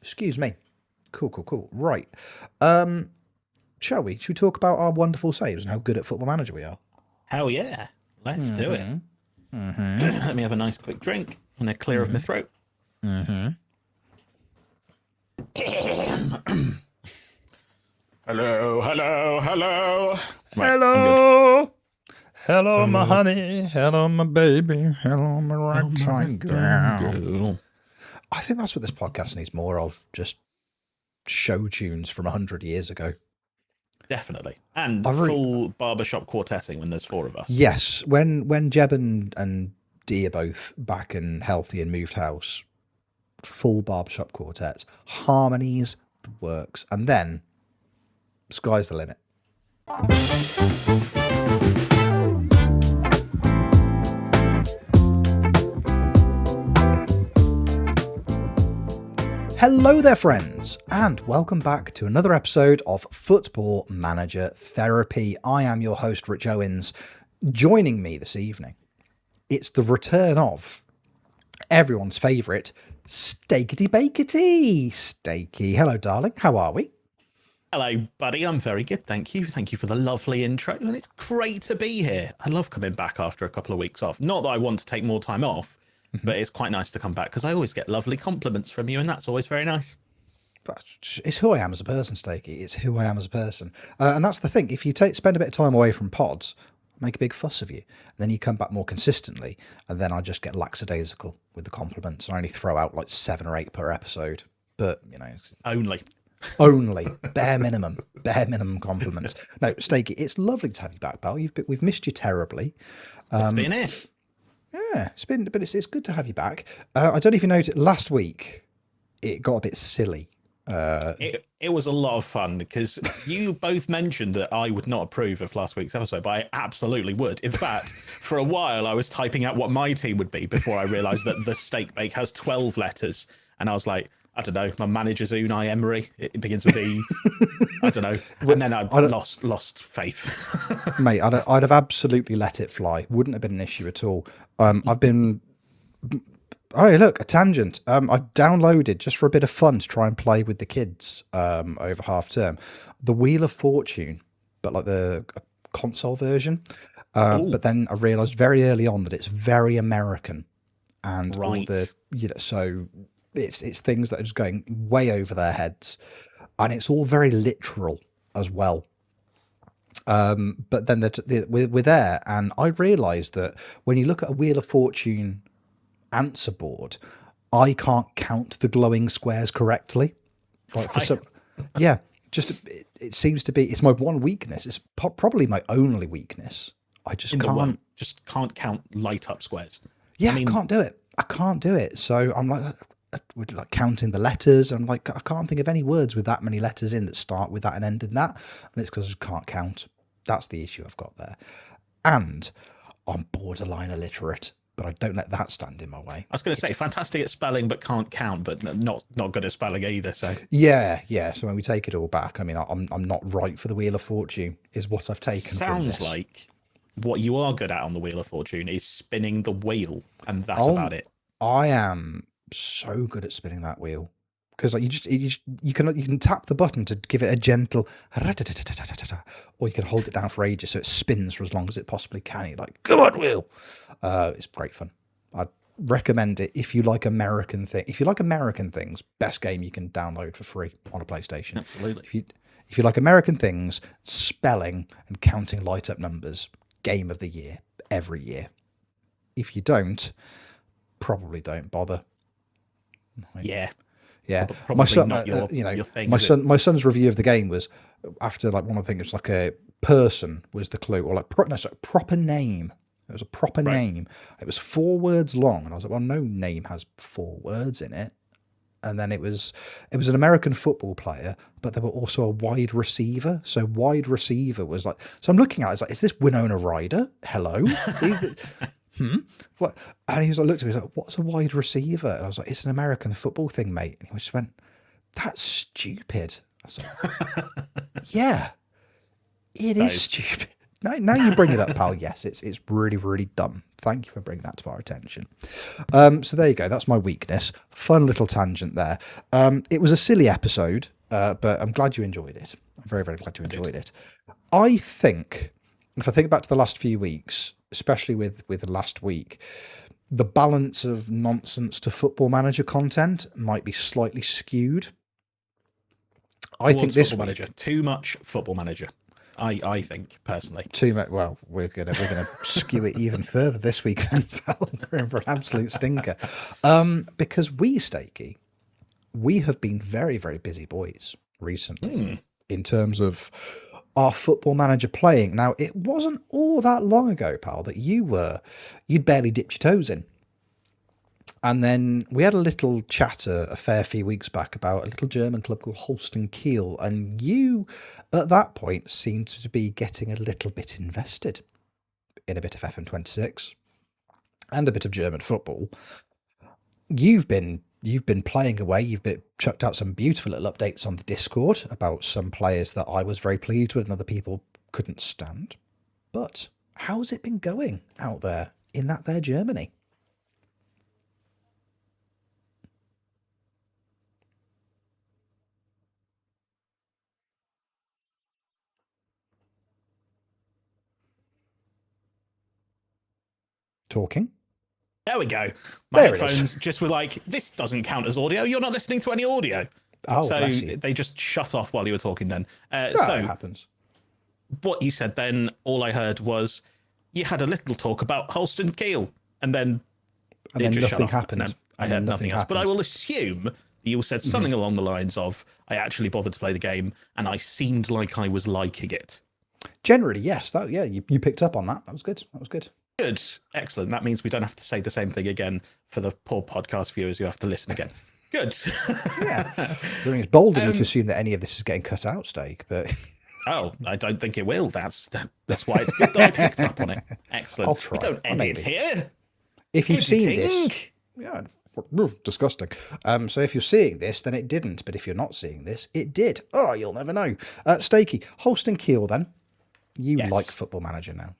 Excuse me. Cool. Right. Shall we? Should we talk about our wonderful saves and how good at Football Manager we are? Hell yeah. Let's do it. Let me have a nice quick drink and a clear of my throat. Hello. Right, Hello, my honey. Hello, my baby. Hello, my ragtime girl. I think that's what this podcast needs more of. Just show tunes from 100 years ago. Definitely. And full barbershop quartetting when there's four of us. Yes. When Jeb and Dee are both back and healthy and moved house, full barbershop quartets, harmonies, the works. And then sky's the limit. Hello there, friends, and welcome back to another episode of Football Manager Therapy. I am your host, Rich Owens. Joining me this evening, it's the return of everyone's favourite, Steaky Bakety. Steaky, hello, darling. How are we? Hello, buddy. I'm very good, thank you. Thank you for the lovely intro, and it's great to be here. I love coming back after a couple of weeks off. Not that I want to take more time off, but it's quite nice to come back because I always get lovely compliments from you, and that's always very nice. But it's who I am as a person, Steaky. It's who I am as a person. And that's the thing. If you spend a bit of time away from pods, I make a big fuss of you. Then you come back more consistently, and then I just get lackadaisical with the compliments. I only throw out like 7 or 8 per episode. But, you know... Only. Bare minimum compliments. No, Steaky, it's lovely to have you back, pal. We've missed you terribly. It's been here. Yeah, it's good to have you back. I don't know if you noticed, last week it got a bit silly. It was a lot of fun because you both mentioned that I would not approve of last week's episode, but I absolutely would. In fact, for a while I was typing out what my team would be before I realised that the steak bake has 12 letters, and I was like, I don't know, my manager's Unai Emery. It begins with E. I don't know. And then I lost faith. Mate, I'd have absolutely let it fly. Wouldn't have been an issue at all. I've been... Oh, look, a tangent. I downloaded, just for a bit of fun, to try and play with the kids over half term, the Wheel of Fortune, but like the console version. But then I realised very early on that it's very American. And all the... so... It's things that are just going way over their heads, and it's all very literal as well. But then we're there, and I realised that when you look at a Wheel of Fortune answer board, I can't count the glowing squares correctly. Like for some, yeah, it seems to be, it's my one weakness. It's probably my only weakness. I just can't count light up squares. Yeah, I can't do it. So I'm like counting the letters. I'm like, I can't think of any words with that many letters in that start with that and end in that. And it's because I just can't count. That's the issue I've got there. And I'm borderline illiterate, but I don't let that stand in my way. I was going to say, fantastic at spelling, but can't count, but not good at spelling either. So yeah. So when we take it all back, I mean, I'm not right for the Wheel of Fortune is what I've taken. Sounds like what you are good at on the Wheel of Fortune is spinning the wheel, and that's about it. I am so good at spinning that wheel because like you can tap the button to give it a gentle or you can hold it down for ages so it spins for as long as it possibly can. You're like, come on, wheel. It's great fun. I'd recommend it if you like American things. Best game you can download for free on a PlayStation. Absolutely. If you like American things, spelling and counting light up numbers, game of the year every year. If you don't, probably don't bother. Yeah. My son, not your thing, my son's review of the game was after like one of the things, like a person was the clue, or like proper name. It was a proper name. It was 4 words long, and I was like, well, no name has 4 words in it. And then it was an American football player, but there were also a wide receiver. So wide receiver was like, so I'm looking at it, it's like, is this Winona Ryder? Hello. What? And he was like, looked at me, he was like, what's a wide receiver? And I was like, it's an American football thing, mate. And he just went, that's stupid. I was like, yeah, it is stupid. Now you bring it up, pal. Yes, it's really, really dumb. Thank you for bringing that to our attention. So there you go. That's my weakness. Fun little tangent there. It was a silly episode, but I'm glad you enjoyed it. I'm very, very glad you enjoyed it. I think, if I think back to the last few weeks, especially with last week, the balance of nonsense to Football Manager content might be slightly skewed. I think this Football week, Manager, too much Football Manager. I think personally. too much. Well, we're gonna skew it even further this week. Then we're in for an absolute stinker, because we, Steaky, we have been very, very busy boys recently in terms of our Football Manager playing. Now, it wasn't all that long ago, pal, that you'd barely dipped your toes in. And then we had a little chat a fair few weeks back about a little German club called Holstein Kiel. And you, at that point, seemed to be getting a little bit invested in a bit of FM26 and a bit of German football. You've been playing away. You've chucked out some beautiful little updates on the Discord about some players that I was very pleased with and other people couldn't stand. But how's it been going out there in that there Germany? Talking? There we go. My There it headphones just were like, this doesn't count as audio. You're not listening to any audio. Oh, so bless you. they just shut off while you were talking then. That So happens. what you said then, all I heard was you had a little talk about Holstein Kiel, and then it just shut nothing off, happened. and then I heard nothing else. But I will assume that you said something along the lines of, I actually bothered to play the game, and I seemed like I was liking it. Generally, yes. You picked up on that. That was good. Good. Excellent. That means we don't have to say the same thing again for the poor podcast viewers who have to listen again. Good. Yeah. I mean, it's bold of you to assume that any of this is getting cut out, Steak, but Oh, I don't think it will. That's why it's good that I picked up on it. Excellent. I'll try. We don't edit here. if you've seen this, Editing. yeah, disgusting. So if you're seeing this, then it didn't. But if you're not seeing this, it did. Oh, you'll never know. Stakey, Holstein Kiel, then. You Yes. like Football Manager now.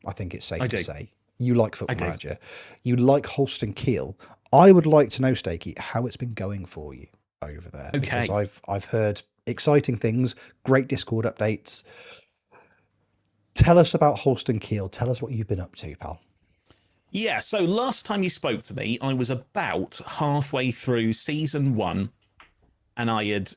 I think it's safe I to do. say. You like Football do. Manager. You like Holstein Kiel. I would like to know, Stakey, how it's been going for you over there. Okay. Because I've heard exciting things, great Discord updates. Tell us about Holstein Kiel. Tell us what you've been up to, pal. Yeah, so last time you spoke to me, I was about halfway through season 1, and I had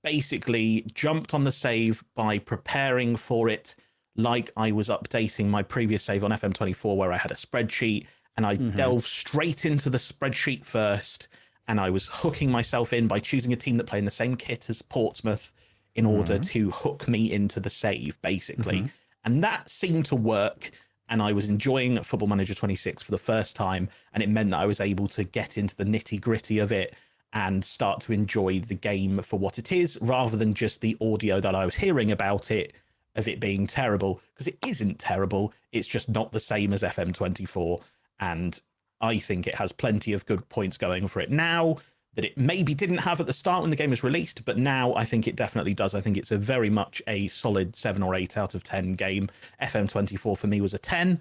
basically jumped on the save by preparing for it like I was updating my previous save on FM24 where I had a spreadsheet, and I delved straight into the spreadsheet first, and I was hooking myself in by choosing a team that played in the same kit as Portsmouth in order to hook me into the save, basically. And that seemed to work, and I was enjoying Football Manager 26 for the first time, and it meant that I was able to get into the nitty-gritty of it and start to enjoy the game for what it is, rather than just the audio that I was hearing about it, of it being terrible, because it isn't terrible, it's just not the same as FM24, and I think it has plenty of good points going for it now that it maybe didn't have at the start when the game was released, but now I think it definitely does. I think it's a very much a solid 7 or 8 out of 10 game. FM24 for me was a 10.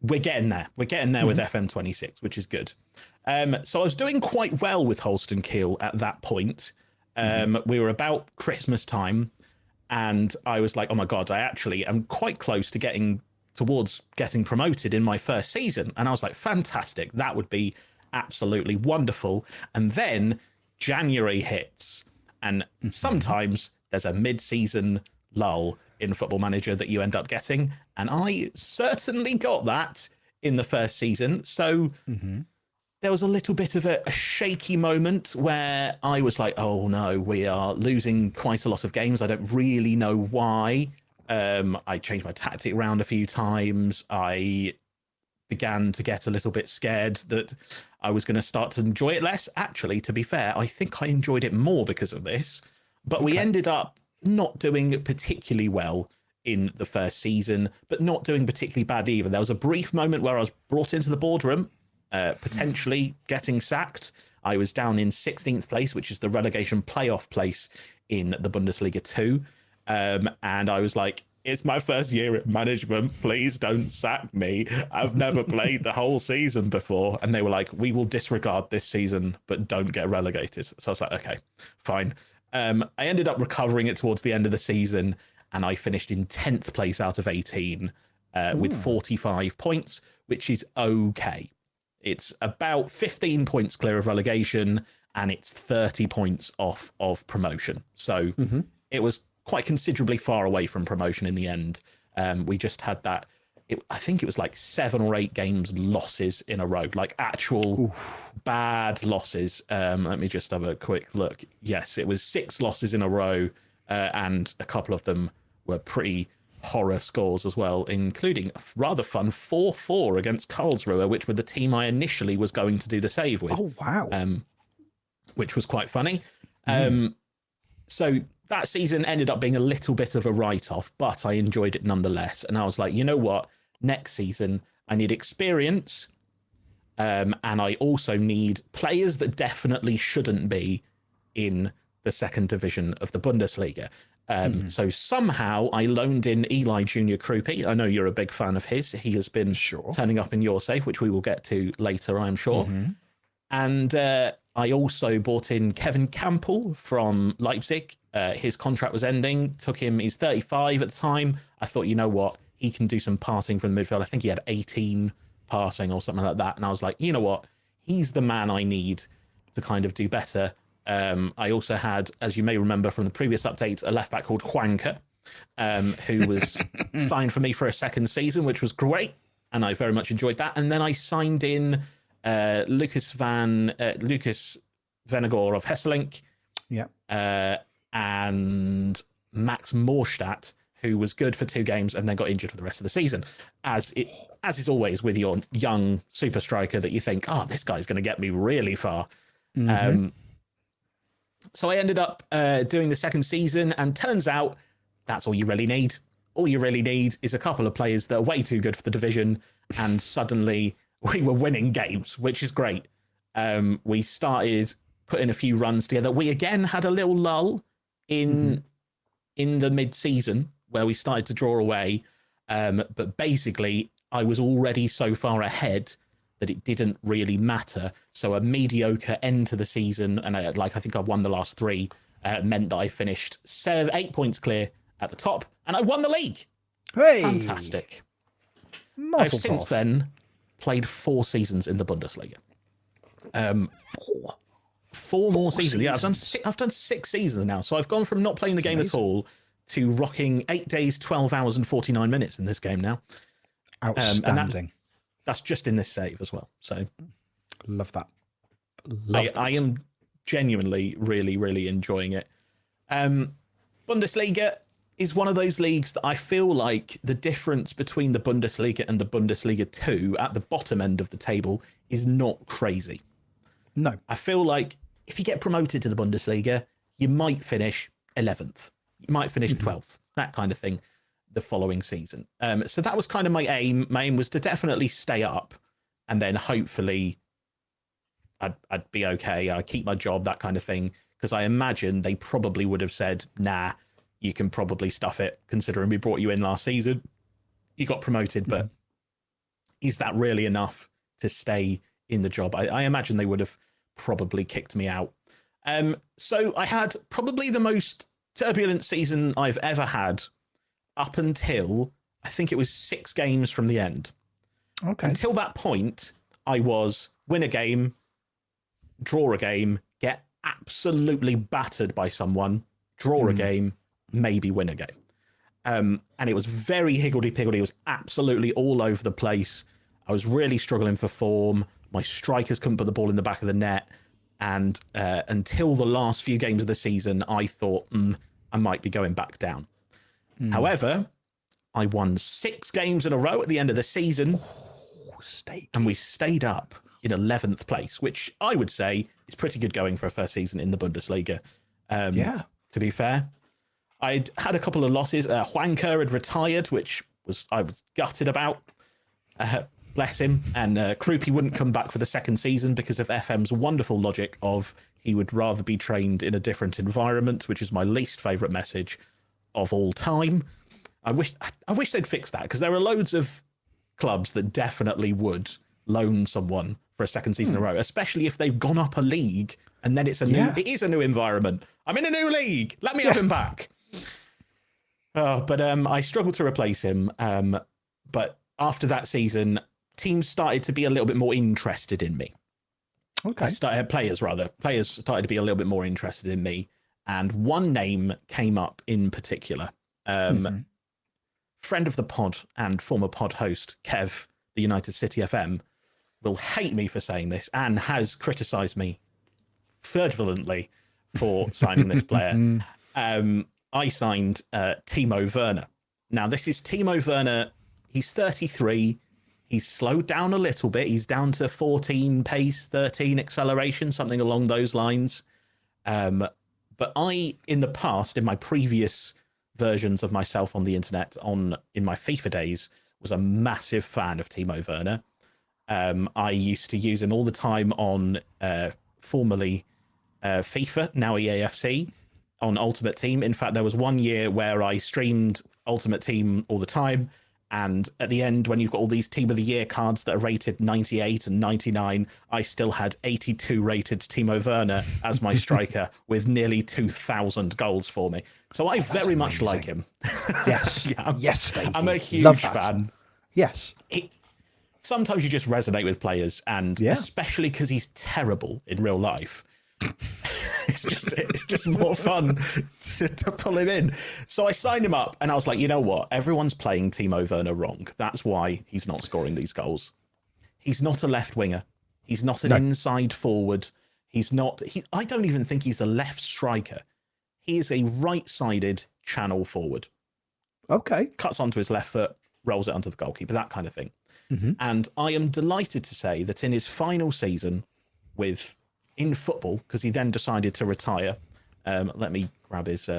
We're getting there. We're getting there with FM26, which is good. So I was doing quite well with Holstein Kiel at that point. We were about Christmas time, and I was like, oh my God, I actually am quite close to getting towards getting promoted in my first season. And I was like, fantastic. That would be absolutely wonderful. And then January hits, and sometimes there's a mid-season lull in Football Manager that you end up getting. And I certainly got that in the first season. So there was a little bit of a shaky moment where I was like, oh no, we are losing quite a lot of games. I don't really know why. I changed my tactic around a few times. I began to get a little bit scared that I was going to start to enjoy it less. Actually, to be fair, I think I enjoyed it more because of this. But we ended up not doing particularly well in the first season, but not doing particularly bad either. There was a brief moment where I was brought into the boardroom, potentially getting sacked. I was down in 16th place, which is the relegation playoff place in the Bundesliga 2. And I was like, it's my first year at management. Please don't sack me. I've never played the whole season before. And they were like, we will disregard this season, but don't get relegated. So I was like, okay, fine. I ended up recovering it towards the end of the season, and I finished in 10th place out of 18 with 45 points, which is okay. It's about 15 points clear of relegation, and it's 30 points off of promotion. So it was quite considerably far away from promotion in the end. We just had that, I think it was like 7 or 8 games losses in a row, like actual bad losses. Let me just have a quick look. Yes, it was 6 losses in a row, and a couple of them were pretty horror scores as well, including a rather fun 4-4 against Karlsruhe, which were the team I initially was going to do the save with. Oh, wow. Which was quite funny. So that season ended up being a little bit of a write-off, but I enjoyed it nonetheless. And I was like, you know what? Next season, I need experience, and I also need players that definitely shouldn't be in the second division of the Bundesliga. So somehow I loaned in Eli Junior Krupi. I know you're a big fan of his. He has been turning up in your save, which we will get to later, I'm sure. And I also bought in Kevin Campbell from Leipzig. His contract was ending. He's 35 at the time. I thought, you know what? He can do some passing from the midfield. I think he had 18 passing or something like that. And I was like, you know what? He's the man I need to kind of do better. I also had, as you may remember from the previous update, a left back called Juanca, who was signed for me for a second season, which was great. And I very much enjoyed that. And then I signed in Lucas Venegor of Hesselink. And Max Morstadt, who was good for 2 games and then got injured for the rest of the season. As is always with your young super striker that you think, oh, this guy's going to get me really far. So I ended up doing the second season, and turns out that's all you really need. All you really need is a couple of players that are way too good for the division, and suddenly we were winning games, which is great. We started putting a few runs together. We again had a little lull in the mid-season where we started to draw away. But basically, I was already so far ahead that it didn't really matter. So a mediocre end to the season, and I think I won the last 3, meant that I finished 8 points clear at the top, and I won the league. Hey! Fantastic. I've since then played 4 seasons in the Bundesliga. 4 more seasons. Yeah, I've done 6 seasons now. So I've gone from not playing the game at all to rocking 8 days, 12 hours, and 49 minutes in this game now. Outstanding. That's just in this save as well. So love that. I am genuinely really, really enjoying it. Bundesliga is one of those leagues that I feel like the difference between the Bundesliga and the Bundesliga 2 at the bottom end of the table is not crazy. No. I feel like if you get promoted to the Bundesliga, you might finish 11th. You might finish 12th, that kind of thing, the following season. So that was kind of my aim. My aim was to definitely stay up, and then hopefully I'd be okay. I'd keep my job, that kind of thing. Because I imagine they probably would have said, nah, you can probably stuff it, considering we brought you in last season. You got promoted, but is that really enough to stay in the job? I imagine they would have probably kicked me out. So I had probably the most turbulent season I've ever had up until, I think it was 6 games from the end. Okay. Until that point, I was win a game, draw a game, get absolutely battered by someone, draw a game, maybe win a game. And it was very higgledy-piggledy. It was absolutely all over the place. I was really struggling for form. My strikers couldn't put the ball in the back of the net. And until the last few games of the season, I thought, I might be going back down. However, I won 6 games in a row at the end of the season. And we stayed up in 11th place, which I would say is pretty good going for a first season in the Bundesliga. To be fair, I'd had a couple of losses. Juanca had retired, which I was gutted about. Bless him. And Krupi wouldn't come back for the second season because of FM's wonderful logic of he would rather be trained in a different environment, which is my least favourite message of all time. I wish they'd fix that, because there are loads of clubs that definitely would loan someone for a second season in a row, especially if they've gone up a league and then it is a new environment. I'm in a new league. Let me have him back. But I struggled to replace him. But after that season, teams started to be a little bit more interested in me. Okay. Players started to be a little bit more interested in me. And one name came up in particular. Friend of the pod and former pod host, Kev, the United City FM, will hate me for saying this and has criticised me virulently for signing this player. I signed Timo Werner. Now, this is Timo Werner. He's 33. He's slowed down a little bit. He's down to 14 pace, 13 acceleration, something along those lines. But in the past, in my previous versions of myself on the internet, in my FIFA days, was a massive fan of Timo Werner. I used to use him all the time on formerly FIFA, now EAFC, on Ultimate Team. In fact, there was one year where I streamed Ultimate Team all the time, and at the end, when you've got all these Team of the Year cards that are rated 98 and 99, I still had 82 rated Timo Werner as my striker with nearly 2,000 goals for me. So I very much like him. Yes. Yes, Steaky. I'm a huge fan. Yes. Sometimes you just resonate with players, and especially because he's terrible in real life, it's just more fun to pull him in. So I signed him up, and I was like, you know what? Everyone's playing Timo Werner wrong. That's why he's not scoring these goals. He's not a left winger. He's not an inside forward. He's not. I don't even think he's a left striker. He is a right-sided channel forward. Okay. Cuts onto his left foot, rolls it onto the goalkeeper, that kind of thing. And I am delighted to say that in his final season in football, because he then decided to retire. Let me grab his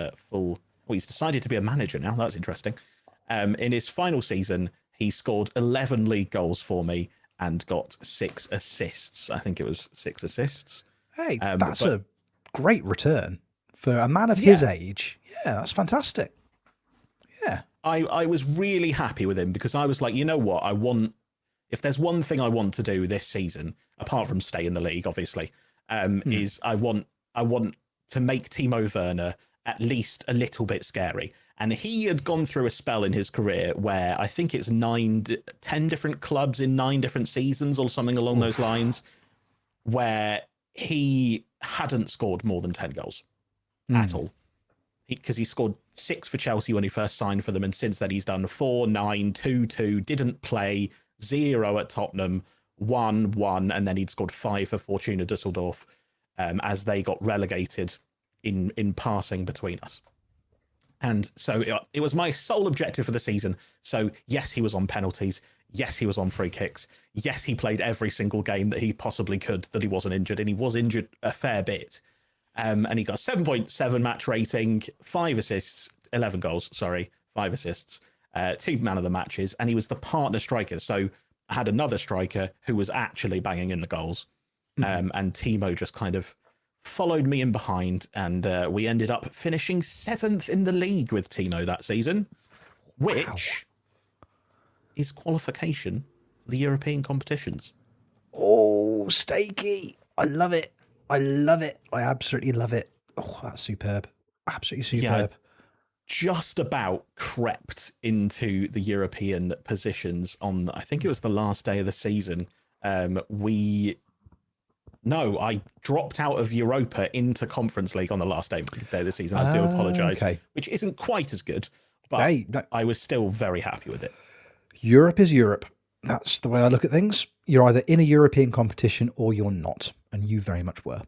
he's decided to be a manager now. That's interesting. In his final season, he scored 11 league goals for me and got 6 assists. I think it was 6 assists. Hey, that's a great return for a man of his age. Yeah, that's fantastic. Yeah. I was really happy with him, because I was like, you know what? If there's one thing I want to do this season, apart from stay in the league, obviously, is I want to make Timo Werner at least a little bit scary. And he had gone through a spell in his career where I think it's 10 different clubs in 9 different seasons or something along those lines, where he hadn't scored more than 10 goals at all. Because he scored 6 for Chelsea when he first signed for them, and since then he's done 4, 9, 2, 2, didn't play, 0 at Tottenham, 1, 1, and then he'd scored 5 for Fortuna Düsseldorf as they got relegated in passing between us. And so it was my sole objective for the season. So yes, he was on penalties. Yes, he was on free kicks. Yes, he played every single game that he possibly could that he wasn't injured, and he was injured a fair bit. And he got 7.7 match rating, 5 assists, 11 goals, 5 assists, 2 man of the matches, and he was the partner striker. So I had another striker who was actually banging in the goals, and Timo just kind of followed me in behind, and we ended up finishing 7th in the league with Timo that season, which is qualification for the European competitions. Oh, Steaky. I love it. I love it. I absolutely love it. Oh, that's superb. Absolutely superb. Yeah, just about crept into the European positions on, I think it was the last day of the season. I dropped out of Europa into Conference League on the last day of the season. I do apologise, which isn't quite as good, but I was still very happy with it. Europe is Europe. That's the way I look at things. You're either in a European competition or you're not, and you very much were.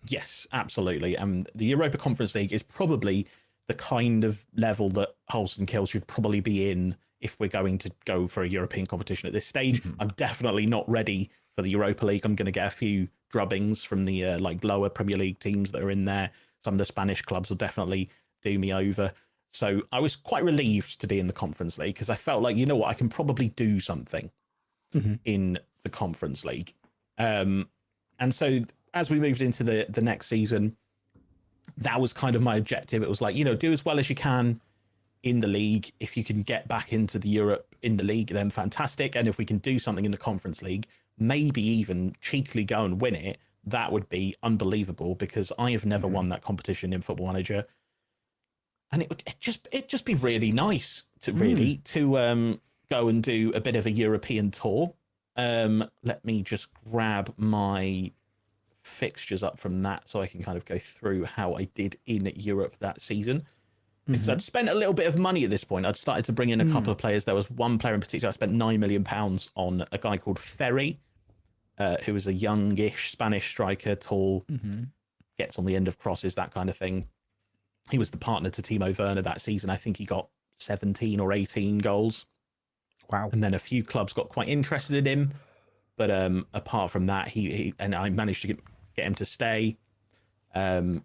Yes, absolutely. The Europa Conference League is probably the kind of level that Holstein Kiel should probably be in if we're going to go for a European competition at this stage. I'm definitely not ready for the Europa League. I'm going to get a few drubbings from the lower Premier League teams that are in there. Some of the Spanish clubs will definitely do me over. So I was quite relieved to be in the Conference League, because I felt like, you know what, I can probably do something in the Conference League. And so as we moved into the next season, that was kind of my objective. It was like, do as well as you can, in the league. If you can get back into the Europe in the league, then fantastic. And if we can do something in the Conference League, maybe even cheekily go and win it, that would be unbelievable, because I have never won that competition in Football Manager. And it'd just be really nice to go and do a bit of a European tour. Let me just grab my fixtures up from that so I can kind of go through how I did in Europe that season. Because I'd spent a little bit of money at this point. I'd started to bring in a couple of players. There was one player in particular I spent £9 million on, a guy called Ferry, who was a youngish Spanish striker, tall, gets on the end of crosses, that kind of thing. He was the partner to Timo Werner that season. I think he got 17 or 18 goals. Wow. And then a few clubs got quite interested in him. But apart from that, he and I managed to get him to stay. And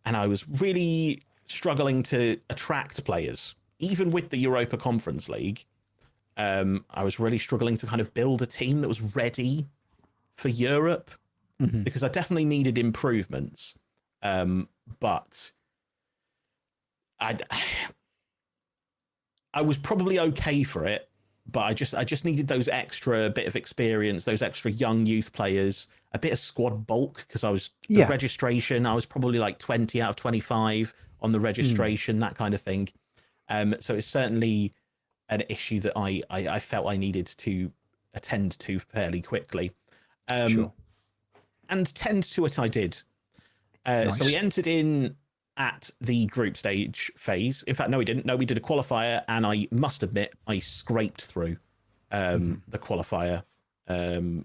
I was really struggling to attract players. Even with the Europa Conference League, I was really struggling to kind of build a team that was ready for Europe, because I definitely needed improvements. But I was probably okay for it, but I just needed those extra bit of experience, those extra young youth players, a bit of squad bulk, because I was the registration. I was probably like 20 out of 25 on the registration, that kind of thing. So it's certainly an issue that I felt I needed to attend to fairly quickly. Sure. And tend to it I did. Nice. So we entered in at the group stage phase. In fact, no, we didn't. No, we did a qualifier, and I must admit, I scraped through the qualifier. I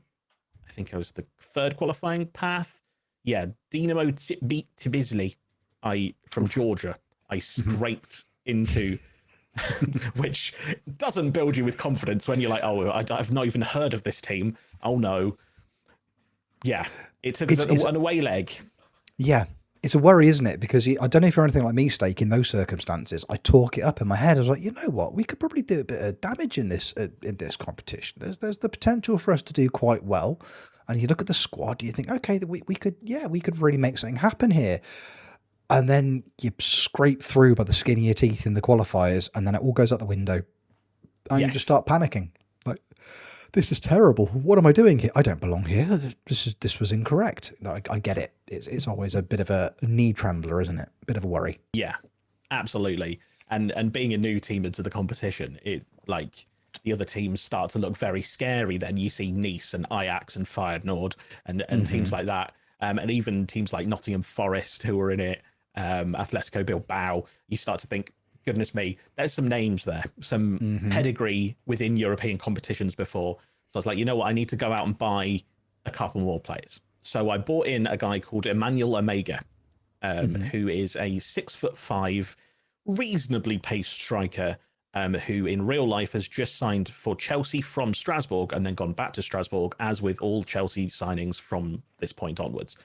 think I was the third qualifying path. Yeah, Dinamo beat Tbilisi from Georgia. I scraped into, which doesn't build you with confidence when you're like, oh, I've not even heard of this team. Oh, no. Yeah, it took us an away leg. Yeah. It's a worry, isn't it? Because I don't know if you're anything like me, Steak, in those circumstances. I talk it up in my head. I was like, you know what? We could probably do a bit of damage in this competition. There's the potential for us to do quite well. And you look at the squad, you think, okay, we could really make something happen here. And then you scrape through by the skin of your teeth in the qualifiers, and then it all goes out the window. And you just start panicking. Like, this is terrible. What am I doing here? I don't belong here. This was incorrect. No, I get it. It's always a bit of a knee trembler, isn't it? A bit of a worry. Yeah, absolutely. And being a new team into the competition, it like the other teams start to look very scary. Then you see Nice and Ajax and Feyenoord and teams like that, and even teams like Nottingham Forest who are in it, Atletico Bilbao. You start to think, goodness me, there's some names there, some pedigree within European competitions before. So I was like, you know what, I need to go out and buy a couple more players. So I bought in a guy called Emmanuel Omega, who is a 6'5", reasonably paced striker, who in real life has just signed for Chelsea from Strasbourg and then gone back to Strasbourg, as with all Chelsea signings from this point onwards.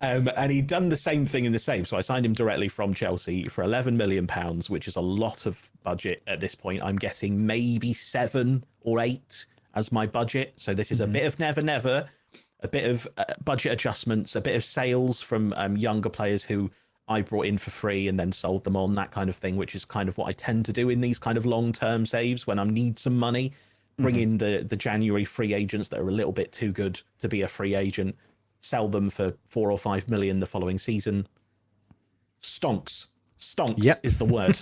And he'd done the same thing in the same. So I signed him directly from Chelsea for £11 million, which is a lot of budget at this point. I'm getting maybe 7 or 8 as my budget. So this is a bit of never, a bit of budget adjustments, a bit of sales from younger players who I brought in for free and then sold them on, that kind of thing, which is kind of what I tend to do in these kind of long-term saves when I need some money. Bring in the January free agents that are a little bit too good to be a free agent, sell them for 4 or 5 million the following season. Stonks is the word.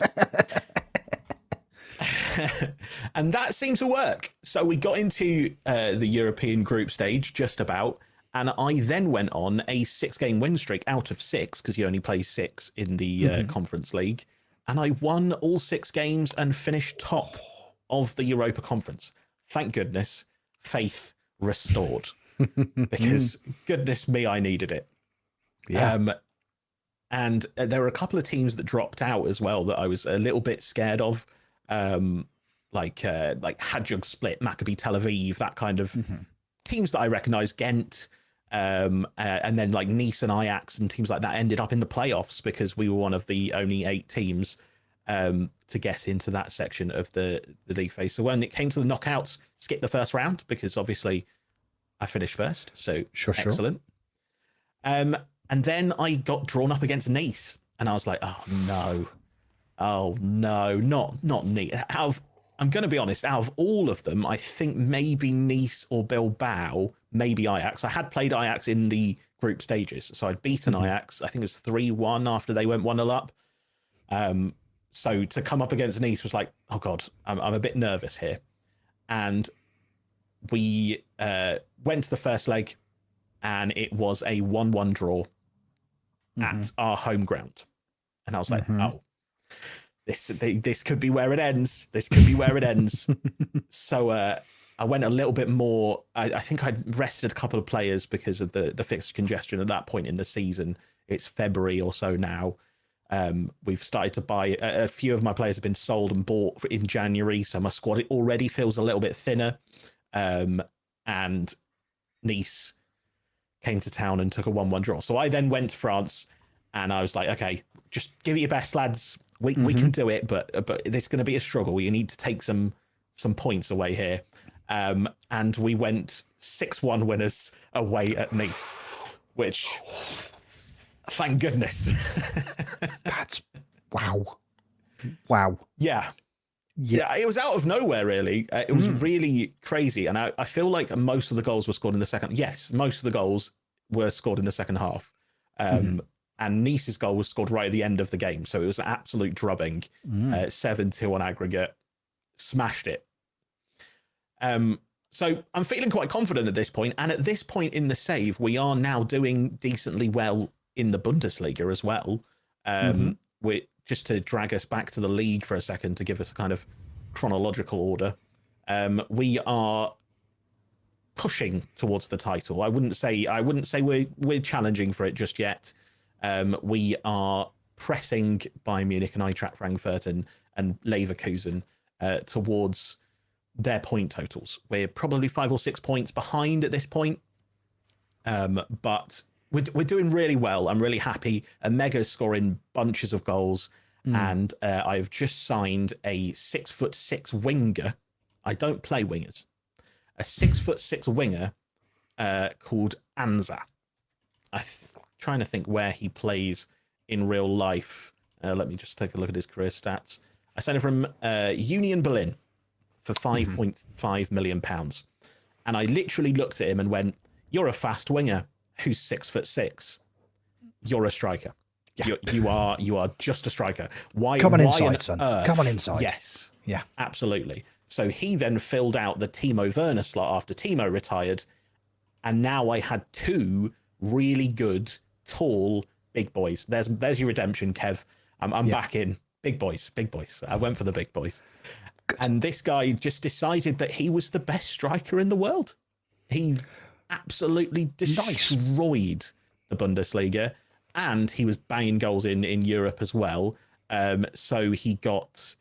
And that seemed to work. So we got into the European group stage just about, and I then went on a 6-game win streak out of 6, because you only play 6 in the Conference League, and I won all 6 games and finished top of the Europa Conference. Thank goodness. Faith restored. Because goodness me, I needed it. Yeah. And there were a couple of teams that dropped out as well that I was a little bit scared of, like Hajduk Split, Maccabi Tel Aviv, that kind of teams that I recognise, Ghent, and then like Nice and Ajax and teams like that ended up in the playoffs because we were one of the only 8 teams to get into that section of the league phase. So when it came to the knockouts, skipped the first round because obviously I finished first, so excellent. And then I got drawn up against Nice, And I was like, oh no, not Nice. I'm going to be honest, out of all of them, I think maybe Nice or Bilbao, maybe Ajax. I had played Ajax in the group stages, so I'd beaten Ajax. I think it was 3-1 after they went 1-0 up. So to come up against Nice was like, oh God, I'm a bit nervous here. And we went to the first leg, and it was a 1-1 draw at our home ground. And I was like, oh, this could be where it ends. This could be where it ends. So I went a little bit more. I think I'd rested a couple of players because of the fixed congestion at that point in the season. It's February or so now. We've started to buy. A few of my players have been sold and bought in January, so my squad already feels a little bit thinner. And Nice came to town and took a 1-1 draw. So I then went to France, and I was like, okay, just give it your best, lads. We can do it, but it's going to be a struggle. You need to take some points away here. And we went 6-1 winners away at Nice, which, thank goodness. That's wow. Yeah, it was out of nowhere, really. It was really crazy. And I feel like most of the goals were scored in the second. Yes, most of the goals were scored in the second half. And Nice's goal was scored right at the end of the game. So it was an absolute drubbing. 7-2 on aggregate. Smashed it. So I'm feeling quite confident at this point. And at this point in the save, we are now doing decently well in the Bundesliga as well. Just to drag us back to the league for a second, to give us a kind of chronological order. We are pushing towards the title. I wouldn't say we're challenging for it just yet. We are pressing Bayern Munich and Eintracht Frankfurt and Leverkusen towards their point totals. We're probably 5 or 6 points behind at this point, but we're doing really well. I'm really happy. Mega's scoring bunches of goals, and I've just signed a 6'6" winger. I don't play wingers. A 6'6" winger called Anza. Trying to think where he plays in real life. Let me just take a look at his career stats. I signed him from Union Berlin for £5.5 million. And I literally looked at him and went, you're a fast winger who's 6'6". You're a striker. Yeah. You are just a striker. Come on inside, son. Come on inside. Yes. Yeah. Absolutely. So he then filled out the Timo Werner slot after Timo retired. And now I had two really good, tall, big boys. There's your redemption, Kev. I'm back in. Big boys. I went for the big boys. Good. And this guy just decided that he was the best striker in the world. He absolutely destroyed the Bundesliga, and he was banging goals in Europe as well. So he got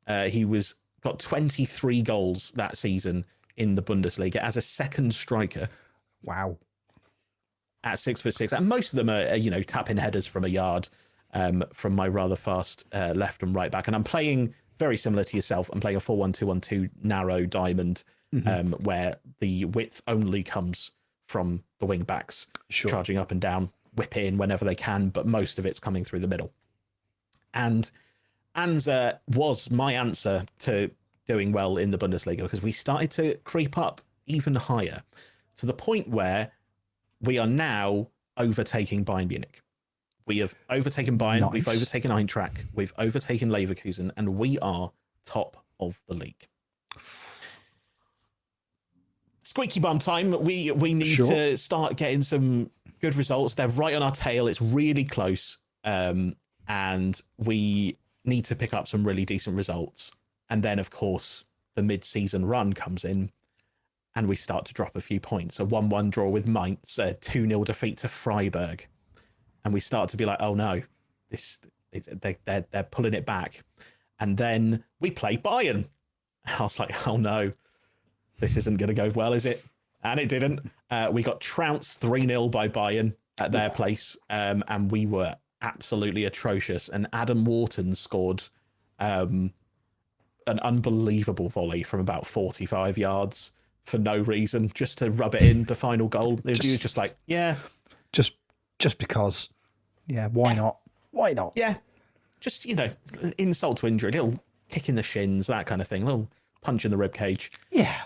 23 goals that season in the Bundesliga as a second striker. Wow. At 6'6", and most of them are tap-in headers from a yard, from my rather fast left and right back. And I'm playing very similar to yourself. I'm playing a 4-1-2-1-2 narrow diamond, where the width only comes from the wing backs, charging up and down, whip in whenever they can, but most of it's coming through the middle. And Anza was my answer to doing well in the Bundesliga, because we started to creep up even higher, to the point where we are now overtaking Bayern Munich. We have overtaken Bayern, nice. We've overtaken Eintracht, we've overtaken Leverkusen, and we are top of the league. Squeaky bum time. We need to start getting some good results. They're right on our tail. It's really close. And we need to pick up some really decent results. And then, of course, the mid-season run comes in, and we start to drop a few points. A 1-1 draw with Mainz, a 2-0 defeat to Freiburg. And we start to be like, oh no, they're pulling it back. And then we play Bayern. I was like, oh no, this isn't going to go well, is it? And it didn't. We got trounced 3-0 by Bayern at their place. And we were absolutely atrocious. And Adam Wharton scored an unbelievable volley from about 45 yards for no reason, just to rub it in, the final goal. He was just like, yeah. Just because. Yeah, why not? Why not? Yeah, just, insult to injury, little kick in the shins, that kind of thing, little punch in the rib cage. Yeah.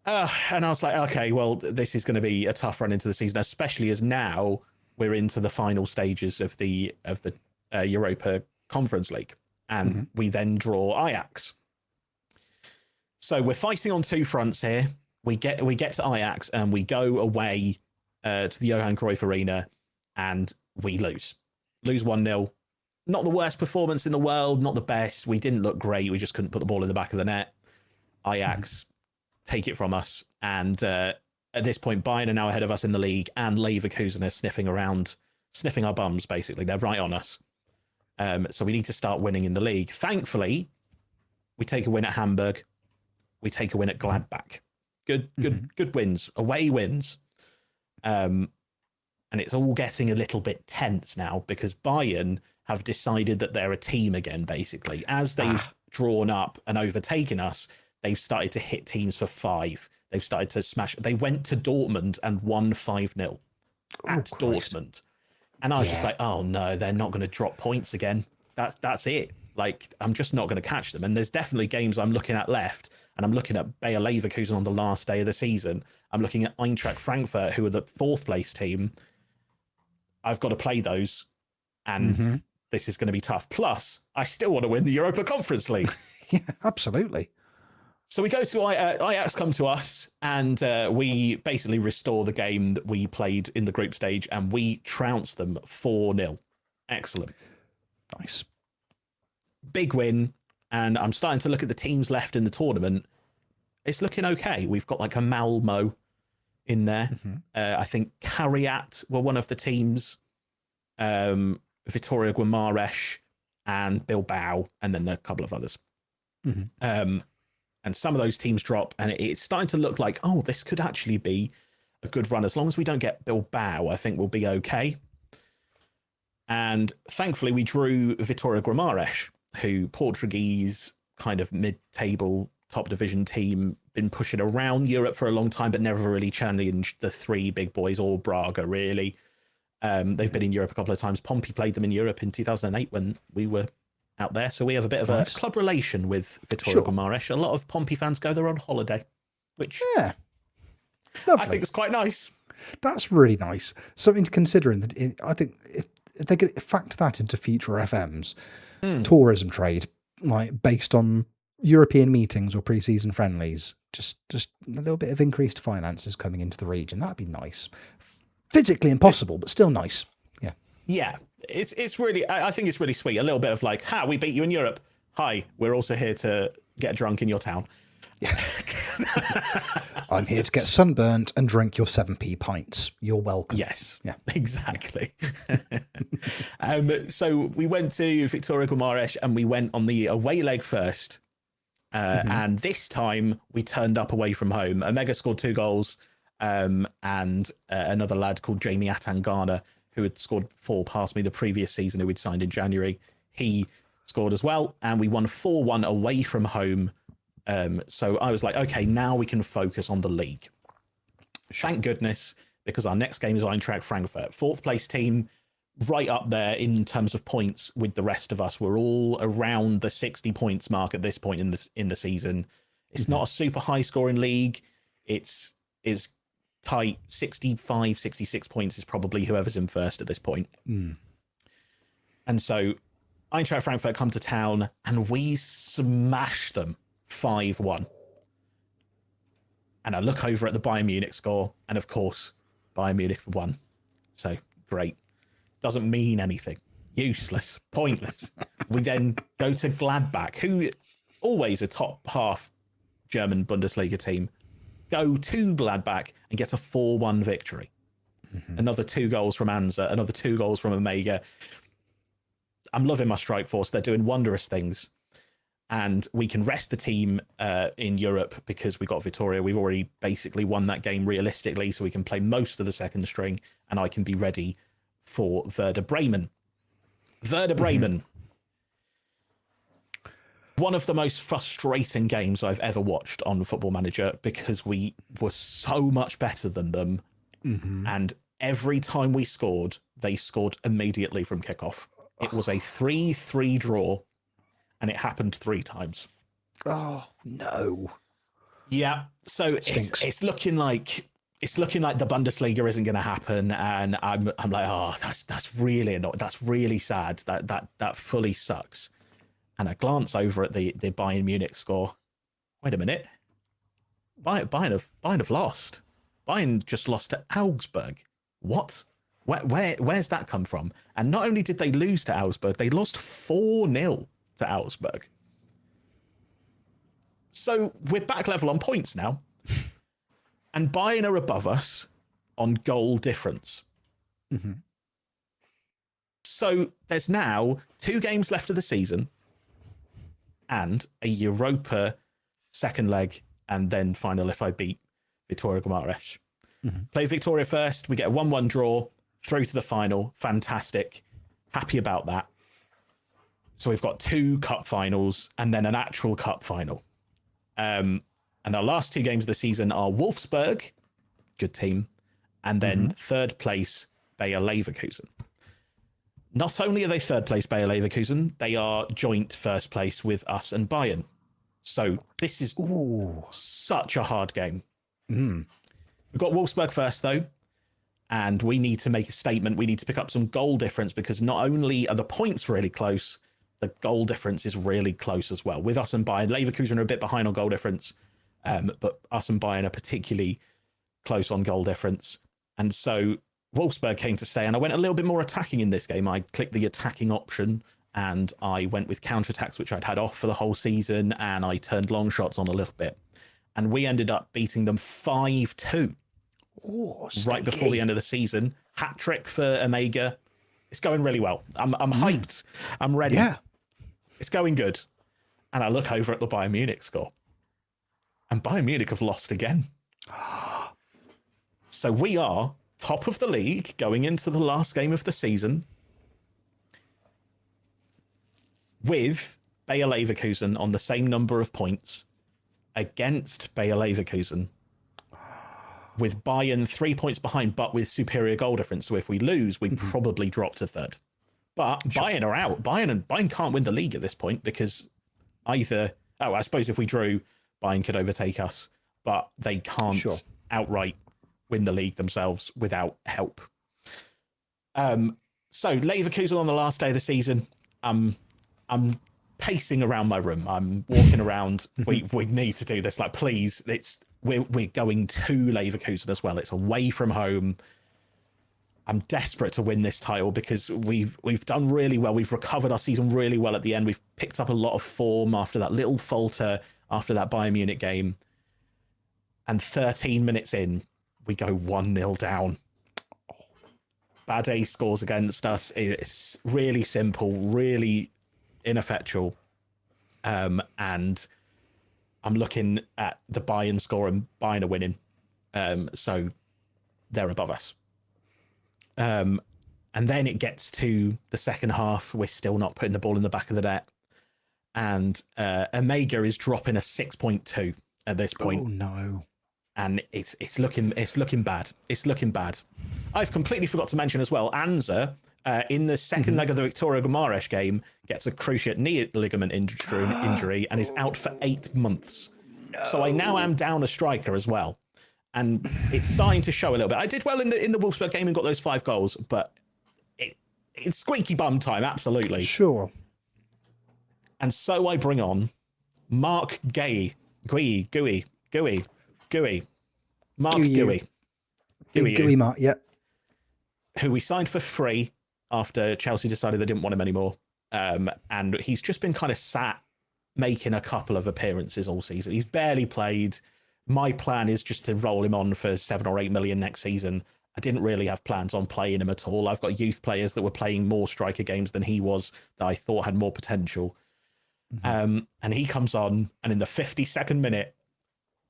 And I was like, okay, well, this is going to be a tough run into the season, especially as now we're into the final stages of the Europa Conference League, and we then draw Ajax. So we're fighting on two fronts here. We get to Ajax and we go away to the Johan Cruyff Arena, and we lose 1-0. Not the worst performance in the world, not the best. We didn't look great. We just couldn't put the ball in the back of the net. Ajax take it from us. And at this point, Bayern are now ahead of us in the league, and Leverkusen is sniffing our bums, basically. They're right on us. So we need to start winning in the league. Thankfully, we take a win at Hamburg. We take a win at Gladbach. Good wins, away wins. And it's all getting a little bit tense now because Bayern have decided that they're a team again, basically. As they've drawn up and overtaken us, they've started to hit teams for 5. They've started to smash. They went to Dortmund and won 5-0 at Dortmund. And I was just like, oh no, they're not going to drop points again. That's it. Like, I'm just not going to catch them. And there's definitely games I'm looking at left, and I'm looking at Bayer Leverkusen on the last day of the season. I'm looking at Eintracht Frankfurt, who are the 4th place team. I've got to play those, and this is going to be tough. Plus, I still want to win the Europa Conference League. Yeah, absolutely. So we go to Ajax come to us, and we basically restore the game that we played in the group stage, and we trounce them 4-0. Excellent. Nice. Big win, and I'm starting to look at the teams left in the tournament. It's looking okay. We've got like a Malmo in there. I think Cariat were one of the teams, Vitoria Guimarães and Bilbao, and then a couple of others. And some of those teams drop, and it's starting to look like, oh, this could actually be a good run. As long as we don't get Bilbao, I think we'll be okay. And thankfully, we drew Vitoria Guimarães, who Portuguese kind of mid-table top division team, been pushing around Europe for a long time, but never really challenged the 3 big boys or Braga, really. They've been in Europe a couple of times. Pompey played them in Europe in 2008 when we were out there. So we have a bit of a club relation with Vitoria Guimarães. A lot of Pompey fans go there on holiday, which lovely. I think is quite nice. That's really nice. Something to consider. I think if they could factor that into future FMs, tourism trade, like based on European meetings or pre-season friendlies, just a little bit of increased finances coming into the region. That'd be nice. Physically impossible, but still nice. Yeah. Yeah. It's really, I think it's really sweet. A little bit of like, we beat you in Europe. Hi, we're also here to get drunk in your town. Yeah. I'm here to get sunburnt and drink your 7p pints. You're welcome. Yes. Yeah. Exactly. So we went to Vitoria Guimarães and we went on the away leg first. And this time we turned up away from home. Omega scored 2 goals. And another lad called Jamie Atangana, who had scored 4 past me the previous season, who we'd signed in January. He scored as well, and we won 4-1 away from home. So I was like, okay, now we can focus on the league. Thank goodness, because our next game is Eintracht Frankfurt, 4th place team, right up there in terms of points with the rest of us. We're all around the 60 points mark at this point in the season. It's not a super high scoring league. It's tight. 65, 66 points is probably whoever's in first at this point. And so Eintracht Frankfurt come to town and we smash them 5-1. And I look over at the Bayern Munich score, and of course, Bayern Munich won. So great. Doesn't mean anything. Useless. Pointless. We then go to Gladbach, who always a top half German Bundesliga team. Go to Gladbach and get a 4-1 victory. Another 2 goals from Anza, another 2 goals from Omega. I'm loving my strike force. They're doing wondrous things. And we can rest the team in Europe because we got Vitoria. We've already basically won that game realistically, so we can play most of the second string, and I can be ready for Werder Bremen. Werder Bremen. One of the most frustrating games I've ever watched on Football Manager because we were so much better than them. And every time we scored, they scored immediately from kickoff. It was a 3-3 draw, and it happened 3 times. Oh no. Yeah, so it's looking like the Bundesliga isn't going to happen, and I'm like, oh, that's really annoying. That's really sad. That fully sucks. And I glance over at the Bayern Munich score. Wait a minute, Bayern have lost. Bayern just lost to Augsburg. What? Where's that come from? And not only did they lose to Augsburg, they lost 4-0 to Augsburg. So we're back level on points now. And Bayern are above us on goal difference. Mm-hmm. So there's now 2 games left of the season and a Europa second leg and then final if I beat Victoria Guimarães. Mm-hmm. Play Victoria first. We get a 1-1 draw through to the final. Fantastic. Happy about that. So we've got 2 cup finals and then an actual cup final. And our last 2 games of the season are Wolfsburg, good team, and then third place Bayer Leverkusen. Not only are they third place Bayer Leverkusen, they are joint first place with us and Bayern. So this is such a hard game. We've got Wolfsburg first, though, and we need to make a statement. We need to pick up some goal difference because not only are the points really close, the goal difference is really close as well. With us and Bayern, Leverkusen are a bit behind on goal difference, but us and Bayern are particularly close on goal difference. And so Wolfsburg came to stay, and I went a little bit more attacking in this game. I clicked the attacking option, and I went with counterattacks, which I'd had off for the whole season, and I turned long shots on a little bit. And we ended up beating them 5-2 right before the end of the season. Hat-trick for Omega. It's going really well. I'm hyped. I'm ready. Yeah. It's going good. And I look over at the Bayern Munich score. And Bayern Munich have lost again. So we are top of the league going into the last game of the season with Bayer Leverkusen on the same number of points against Bayer Leverkusen, with Bayern 3 points behind, but with superior goal difference. So if we lose, we probably drop to third. But Bayern are out. Bayern can't win the league at this point because either... Oh, I suppose if we drew, Bayern could overtake us, but they can't outright win the league themselves without help. So Leverkusen on the last day of the season, I'm pacing around my room. I'm walking around. We need to do this. Like, please, we're going to Leverkusen as well. It's away from home. I'm desperate to win this title because we've done really well. We've recovered our season really well at the end. We've picked up a lot of form after that little falter after that Bayern Munich game. And 13 minutes in, we go 1-0 down. Bade scores against us. It's really simple, really ineffectual. And I'm looking at the Bayern score and Bayern are winning. So they're above us. And then it gets to the second half. We're still not putting the ball in the back of the net. And Omega is dropping a 6.2 at this point. Oh, no. And it's looking bad. It's looking bad. I've completely forgot to mention as well, Anza, in the second leg of the Victoria Guimarães game, gets a cruciate knee ligament injury and is out for 8 months. No. So I now am down a striker as well. And it's starting to show a little bit. I did well in the Wolfsburg game and got those 5 goals, but it's squeaky bum time, absolutely. Sure. And so I bring on Mark Gooey. Mark Gooey. Gooey Mark, yep. Who we signed for free after Chelsea decided they didn't want him anymore. And he's just been kind of sat making a couple of appearances all season. He's barely played. My plan is just to roll him on for 7 or 8 million next season. I didn't really have plans on playing him at all. I've got youth players that were playing more striker games than he was that I thought had more potential. And he comes on, and in the 52nd minute,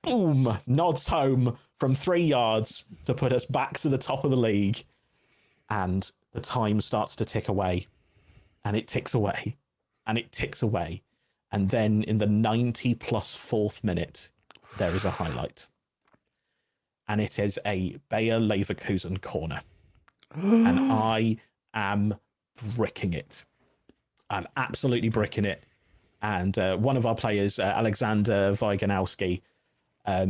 boom, nods home from 3 yards to put us back to the top of the league. And the time starts to tick away, and it ticks away, and it ticks away. And then in the 90 plus 4th minute, there is a highlight. And it is a Bayer Leverkusen corner. And I am bricking it. I'm absolutely bricking it. And one of our players, Alexander Wiganowski,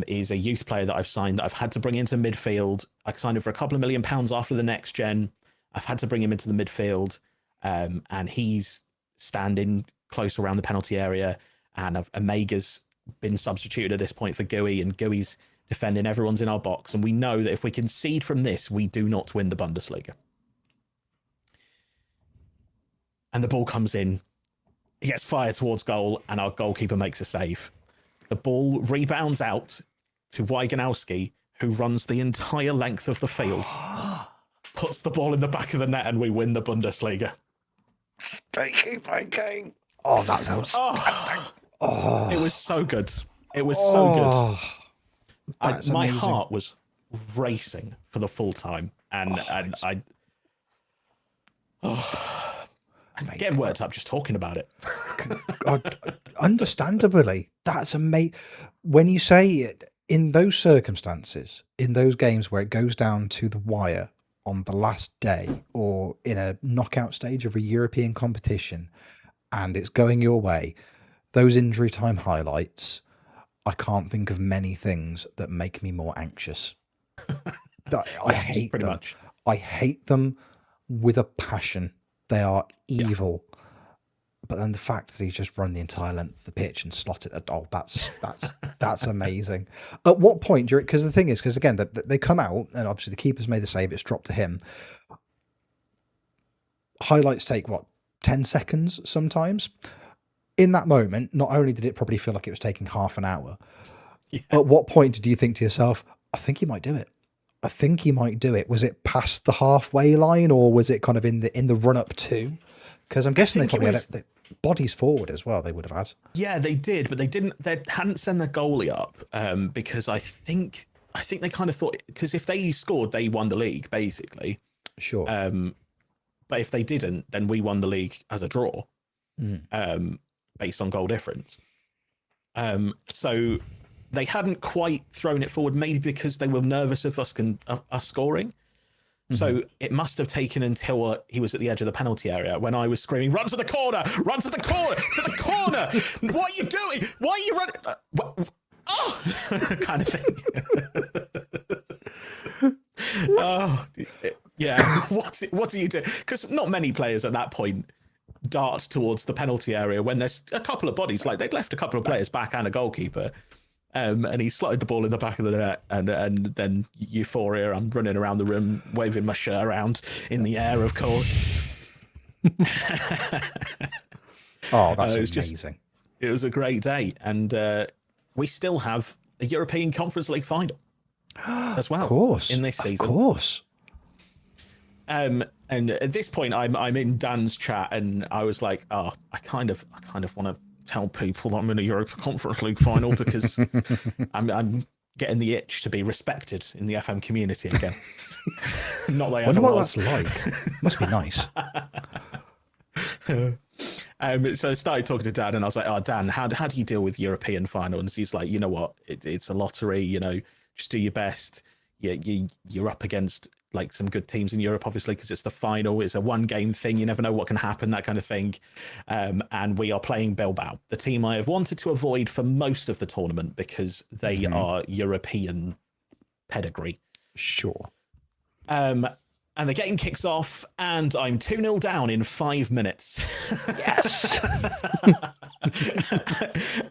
is a youth player that I've signed that I've had to bring into midfield. I signed him for £2 million after the next gen. I've had to bring him into the midfield, and he's standing close around the penalty area. And Omega's been substituted at this point for Gui, and Gui's defending. Everyone's in our box, and we know that if we concede from this, we do not win the Bundesliga. And the ball comes in. He gets fired towards goal, and our goalkeeper makes a save. The ball rebounds out to Wiganowski, who runs the entire length of the field, puts the ball in the back of the net, and we win the Bundesliga. Steaky bacon. Oh, that sounds. Oh. It was so good. It was so good. My amazing. heart was racing for the full time, and I'm getting worked up just talking about it. Understandably, that's amazing. When you say it in those circumstances, in those games where it goes down to the wire on the last day, or in a knockout stage of a European competition, and it's going your way, those injury time highlights, I can't think of many things that make me more anxious. I hate pretty them. much. I hate them with a passion. They are evil. Yeah. But then the fact that he's just run the entire length of the pitch and slotted it, that's amazing. At what point, because the thing is, because again, they come out, and obviously the keeper's made the save, it's dropped to him. Highlights take, 10 seconds sometimes? In that moment, not only did it probably feel like it was taking half an hour, at what point did you think to yourself, I think he might do it? I think he might do it. Was it past the halfway line, or was it kind of in the run up to? Because I'm guessing they probably had bodies forward as well. They would have had. Yeah, they did, but they didn't. They hadn't sent the goalie up because I think they kind of thought, because if they scored, they won the league basically. Sure. But if they didn't, then we won the league as a draw, based on goal difference. So they hadn't quite thrown it forward, maybe because they were nervous of us scoring. Mm-hmm. So it must have taken until he was at the edge of the penalty area when I was screaming, "Run to the corner! Run to the corner! To the corner! What are you doing? Why are you running?" Kind of thing. Yeah. What do you do? Because not many players at that point dart towards the penalty area when there's a couple of bodies. Like, they'd left a couple of players back and a goalkeeper. And he slotted the ball in the back of the net, and then euphoria. I'm running around the room, waving my shirt around in the air, of course. Oh, that's amazing. It was a great day. And we still have a European Conference League final as well. Of course. In this season. Of course. And at this point, I'm in Dan's chat, and I was like, I kind of want to tell people that I'm in a Europa Conference League final because I'm getting the itch to be respected in the FM community again. Not that I ever was. Wonder what that's like. Must be nice. So I started talking to Dan, and I was like, Dan, how do you deal with European final? And he's like, you know what? It's a lottery, just do your best. You're up against like some good teams in Europe, obviously, because it's the final. It's a one-game thing. You never know what can happen, that kind of thing. And we are playing Bilbao, the team I have wanted to avoid for most of the tournament because they are European pedigree. Sure. And the game kicks off, and I'm 2-0 down in 5 minutes. Yes.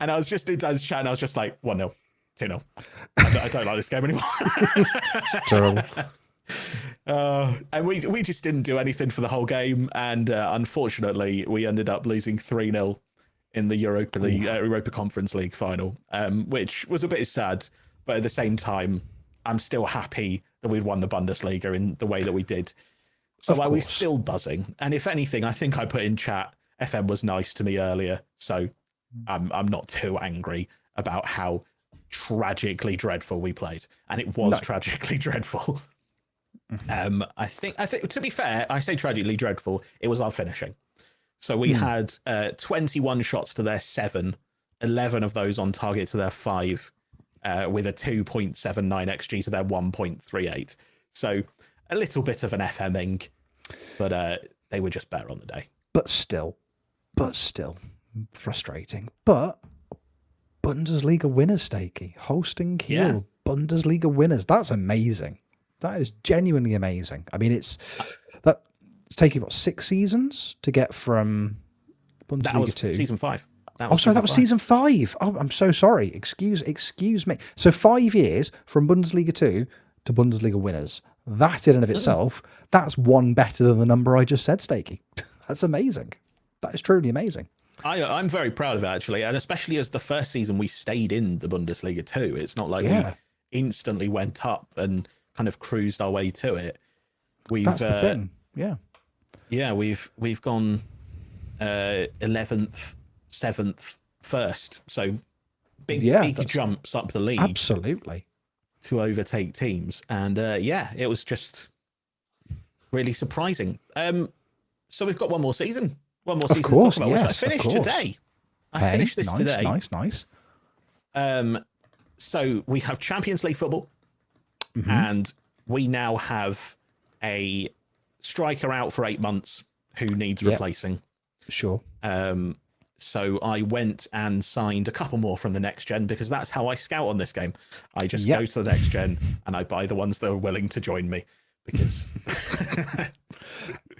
And I was just in Dan's chat, and I was just like, 1-0, 2-0. I don't like this game anymore. It's terrible. And we just didn't do anything for the whole game, and unfortunately we ended up losing 3-0 in the Europa Conference League final, which was a bit sad, but at the same time I'm still happy that we'd won the Bundesliga in the way that we did. So I was still buzzing, and if anything, I think I put in chat, FM was nice to me earlier, so I'm not too angry about how tragically dreadful we played, and it was tragically dreadful. I think to be fair, I say tragically dreadful, it was our finishing. So we had 21 shots to their 7, 11 of those on target to their 5, with a 2.79 XG to their 1.38. So a little bit of an FMing, but they were just better on the day. But still, but still frustrating. But Bundesliga winners, Steaky. Holstein Kiel, Bundesliga winners. That's amazing. That is genuinely amazing. I mean, it's taking, what, 6 seasons to get from Bundesliga That was 2? season 5. That was season 5. Oh, I'm so sorry. Excuse me. So 5 years from Bundesliga 2 to Bundesliga winners. That in and of itself, that's one better than the number I just said, Steaky. That's amazing. That is truly amazing. I'm very proud of it, actually, and especially as the first season we stayed in the Bundesliga too. It's not like we instantly went up and kind of cruised our way to it. That's the thing. Yeah, we've gone 11th, 7th, 1st. So big jumps up the league. Absolutely. To overtake teams, and it was just really surprising. So we've got one more season. One more season to talk about, which I finished today. I finished this today. Nice. So we have Champions League football, and we now have a striker out for 8 months who needs replacing. Sure. So I went and signed a couple more from the next gen, because that's how I scout on this game. I just go to the next gen and I buy the ones that are willing to join me, because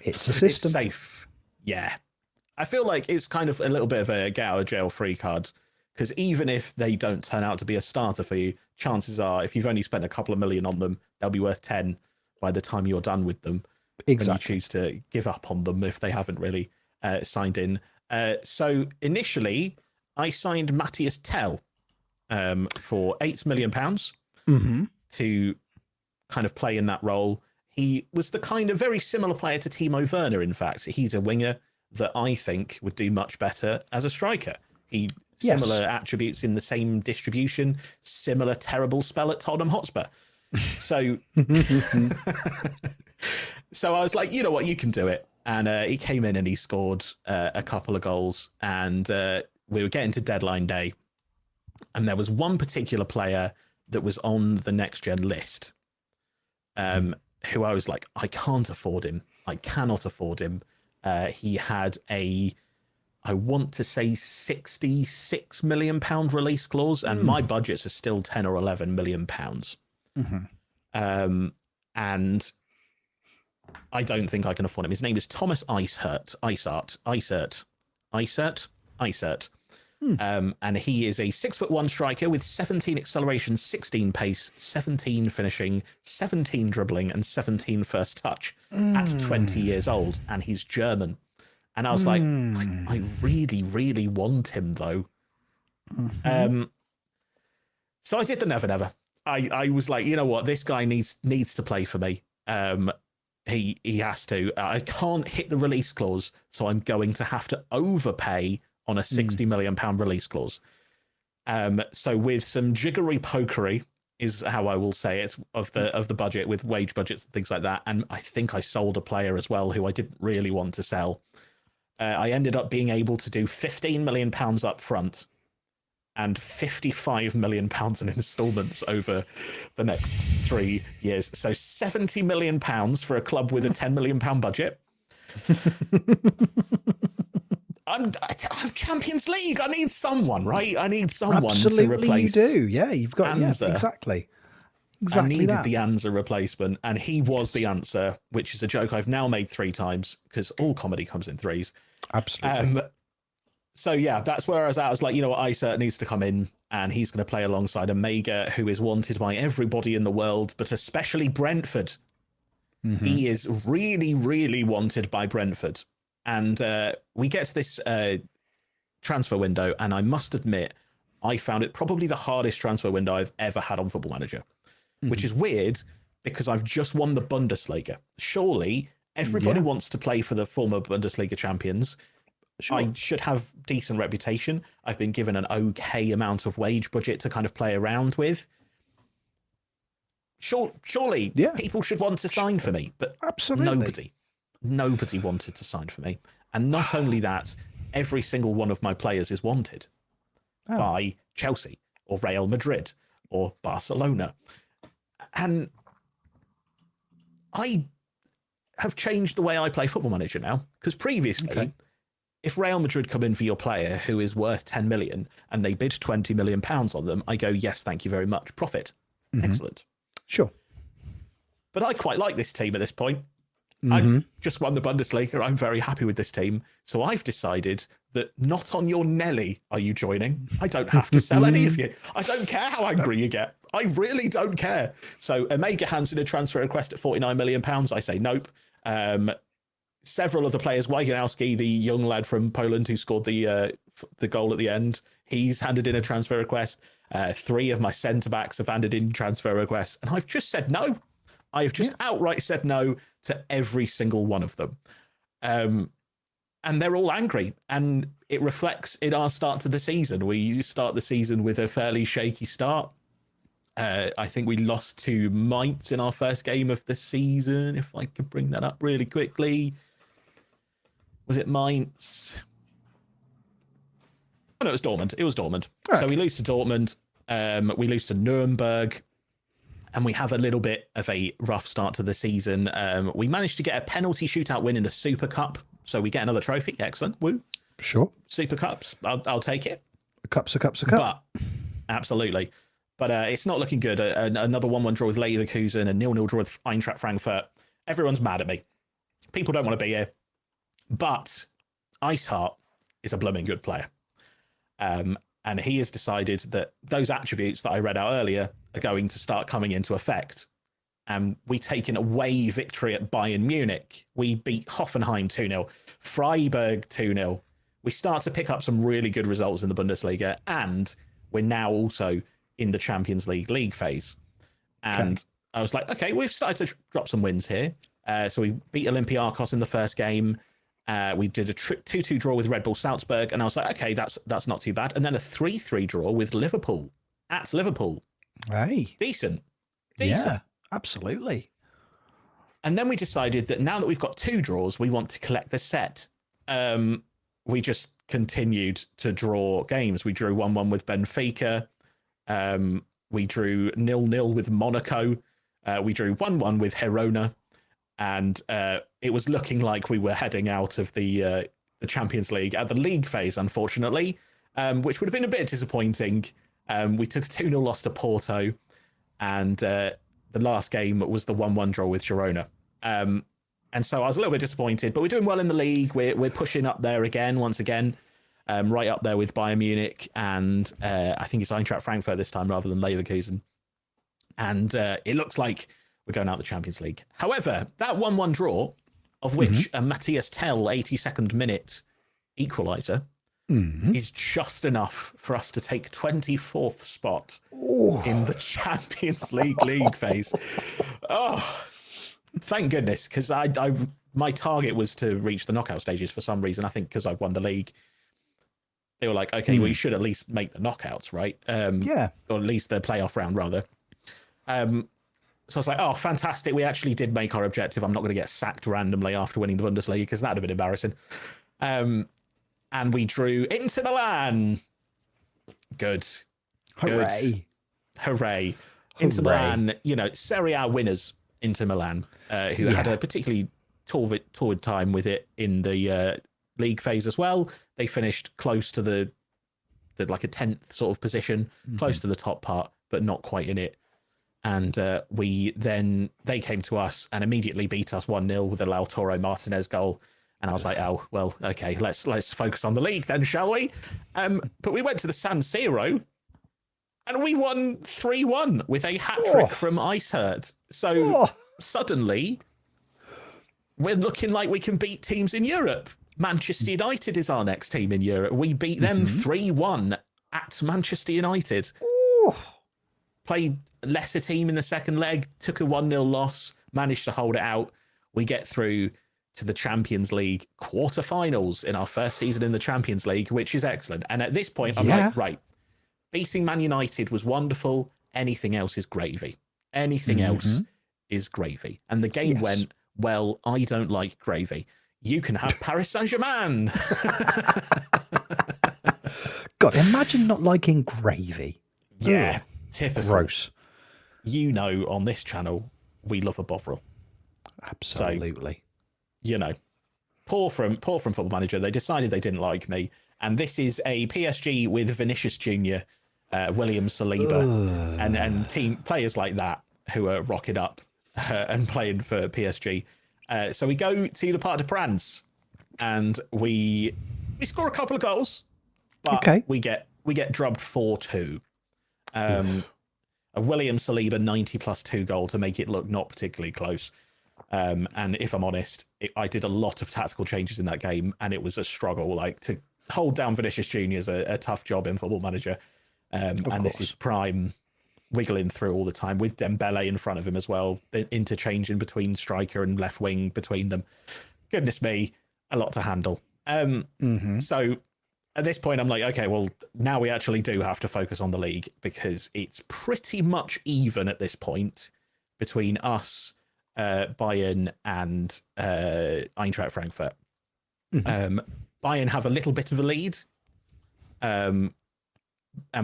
it's a system. It's safe. Yeah. I feel like it's kind of a little bit of a get out of jail free card, because even if they don't turn out to be a starter for you, chances are if you've only spent a couple of million on them, they'll be worth 10 by the time you're done with them. Exactly. And you choose to give up on them if they haven't really signed in. So initially, I signed Matthias Tell for £8 million to kind of play in that role. He was the kind of very similar player to Timo Werner, in fact. He's a winger that I think would do much better as a striker. Similar attributes in the same distribution, similar terrible spell at Tottenham Hotspur. So, so I was like, you know what, you can do it. And he came in and he scored a couple of goals, and we were getting to deadline day. And there was one particular player that was on the next gen list who I was like, I can't afford him. I cannot afford him. He had I want to say £66 million release clause, and my budgets are still 10 or 11 million pounds. And I don't think I can afford him. His name is Thomas Isert. And he is a 6'1" striker with 17 acceleration, 16 pace, 17 finishing, 17 dribbling, and 17 first touch at 20 years old. And he's German. And I was like, I really, really want him, though. So I did the never. I was like, you know what? This guy needs to play for me. He has to. I can't hit the release clause, so I'm going to have to overpay on a £60 million release clause. So with some jiggery pokery is how I will say it of the budget, with wage budgets and things like that. And I think I sold a player as well who I didn't really want to sell. I ended up being able to do £15 million up front and £55 million in installments over the next 3 years. So £70 million for a club with a £10 million budget. I'm Champions League. I need someone, right? I need someone to replace. You do. Yeah, you've got exactly. I needed the Anza replacement, and he was the answer, which is a joke I've now made 3 times, because all comedy comes in threes. Absolutely. So yeah, that's where I was at. I was like, you know what, Isert needs to come in, and he's going to play alongside a Mega who is wanted by everybody in the world, but especially Brentford. He is really, really wanted by Brentford. And we get to this transfer window, and I must admit, I found it probably the hardest transfer window I've ever had on Football Manager, which is weird because I've just won the Bundesliga. Surely everybody wants to play for the former Bundesliga champions. Sure. I should have decent reputation. I've been given an okay amount of wage budget to kind of play around with. Surely people should want to sign for me, but nobody wanted to sign for me. And not only that, every single one of my players is wanted by Chelsea or Real Madrid or Barcelona. And I have changed the way I play Football Manager now, because previously if Real Madrid come in for your player who is worth 10 million and they bid 20 million pounds on them, I go, yes, thank you very much. Profit. Excellent. Sure. But I quite like this team at this point. I just won the Bundesliga. I'm very happy with this team. So I've decided that not on your Nelly are you joining. I don't have to sell any of you. I don't care how angry you get. I really don't care. So Omega hands in a transfer request at £49 million. I say nope. Several other players, Wiganowski, the young lad from Poland who scored the goal at the end, he's handed in a transfer request. 3 of my centre-backs have handed in transfer requests. And I've just said no. I've just outright said no to every single one of them. And they're all angry. And it reflects in our start to the season. We start the season with a fairly shaky start. I think we lost to Mainz in our first game of the season, if I could bring that up really quickly. Was it Mainz? Oh, no, it was Dortmund. It was Dortmund. Okay. So we lose to Dortmund. We lose to Nuremberg. And we have a little bit of a rough start to the season. We managed to get a penalty shootout win in the Super Cup. So we get another trophy. Excellent. Woo. Sure. Super Cups. I'll take it. A cup's a cup's a cup. But, absolutely. But it's not looking good. Another 1-1 draw with Leverkusen, a 0-0 draw with Eintracht Frankfurt. Everyone's mad at me. People don't want to be here. But Iceheart is a blooming good player. And he has decided that those attributes that I read out earlier are going to start coming into effect. And we take an away victory at Bayern Munich. We beat Hoffenheim 2-0, Freiburg 2-0. We start to pick up some really good results in the Bundesliga, and we're now also in the Champions League phase. And I was like, okay, we've started to drop some wins here. So we beat Olympiacos in the first game. We did a 2-2 draw with Red Bull Salzburg, and I was like, okay, that's not too bad. And then a 3-3 draw with Liverpool at Liverpool. Hey, decent. Yeah, absolutely. And then we decided that now that we've got 2 draws, we want to collect the set. We just continued to draw games. We drew 1-1 with Benfica. We drew 0-0 with Monaco. We drew 1-1 with Girona. And it was looking like we were heading out of the Champions League at the league phase, unfortunately, which would have been a bit disappointing. We took a 2-0 loss to Porto, and the last game was the 1-1 draw with Girona. And so I was a little bit disappointed, but we're doing well in the league. We're pushing up there again, once again, right up there with Bayern Munich, and I think it's Eintracht Frankfurt this time rather than Leverkusen. And it looks like we're going out the Champions League. However, that 1-1 draw, of which a Matthias Tell 82nd minute equaliser, is just enough for us to take 24th spot in the Champions League phase. Oh, thank goodness, because my target was to reach the knockout stages for some reason. I think because I won the league. They were like, okay, well, you should at least make the knockouts, right? Yeah. Or at least the playoff round, rather. So I was like, oh, fantastic. We actually did make our objective. I'm not going to get sacked randomly after winning the Bundesliga, because that would have been embarrassing. And we drew Inter Milan. Good. Hooray. Hooray. Inter Milan, Serie A winners, Inter Milan, who had a particularly torrid time with it in the league phase as well. They finished close to the like a 10th sort of position, close to the top part, but not quite in it. And they came to us and immediately beat us 1-0 with a Lautaro Martinez goal. And I was like, oh, well, okay, let's focus on the league then, shall we? But we went to the San Siro and we won 3-1 with a hat-trick from Iceheart. So suddenly we're looking like we can beat teams in Europe. Manchester United is our next team in Europe. We beat them 3-1 at Manchester United. Played lesser team in the second leg, took a 1-0 loss, managed to hold it out. We get through to the Champions League quarterfinals in our first season in the Champions League, which is excellent. And at this point, I'm like, right, beating Man United was wonderful. Anything else is gravy. Anything else is gravy. And the game went, well, I don't like gravy. You can have Paris Saint-Germain. God, imagine not liking gravy. Yeah, typical. Gross. On this channel, we love a bovril. Absolutely. So, poor from Football Manager. They decided they didn't like me, and this is a PSG with Vinicius Junior, William Saliba, and team players like that who are rocking up and playing for PSG. So we go to the Parc des Princes, and we score a couple of goals, but we get drubbed 4-2. A William Saliba 90+2 goal to make it look not particularly close. And if I'm honest, I did a lot of tactical changes in that game, and it was a struggle. Like, to hold down Vinicius Junior is a tough job in Football Manager. And this is prime wiggling through all the time with Dembele in front of him as well, interchanging between striker and left wing between them. Goodness me, a lot to handle. So at this point, I'm like, okay, well, now we actually do have to focus on the league, because it's pretty much even at this point between us, Bayern, and Eintracht Frankfurt. Bayern have a little bit of a lead, and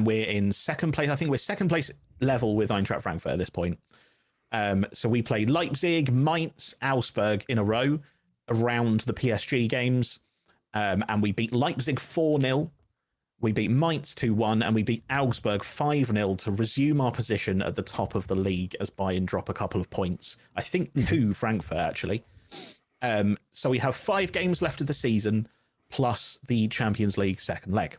we're in second place. I think we're second place level with Eintracht Frankfurt at this point. So we played Leipzig, Mainz, Augsburg in a row around the PSG games. And we beat Leipzig 4-0, we beat Mainz 2-1, and we beat Augsburg 5-0 to resume our position at the top of the league as Bayern drop a couple of points. I think 2 Frankfurt, actually. So we have 5 games left of the season, plus the Champions League second leg.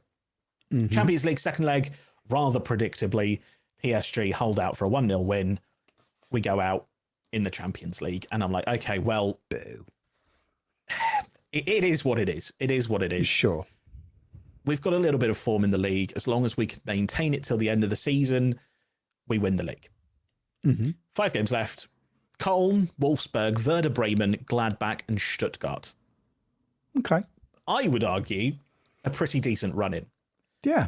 Champions League second leg, rather predictably, PSG hold out for a 1-0 win. We go out in the Champions League, and I'm like, okay, well, boo. It is what it is. It is what it is. Sure. We've got a little bit of form in the league. As long as we can maintain it till the end of the season, we win the league. 5 games left. Köln, Wolfsburg, Werder Bremen, Gladbach, and Stuttgart. Okay. I would argue a pretty decent run-in. Yeah.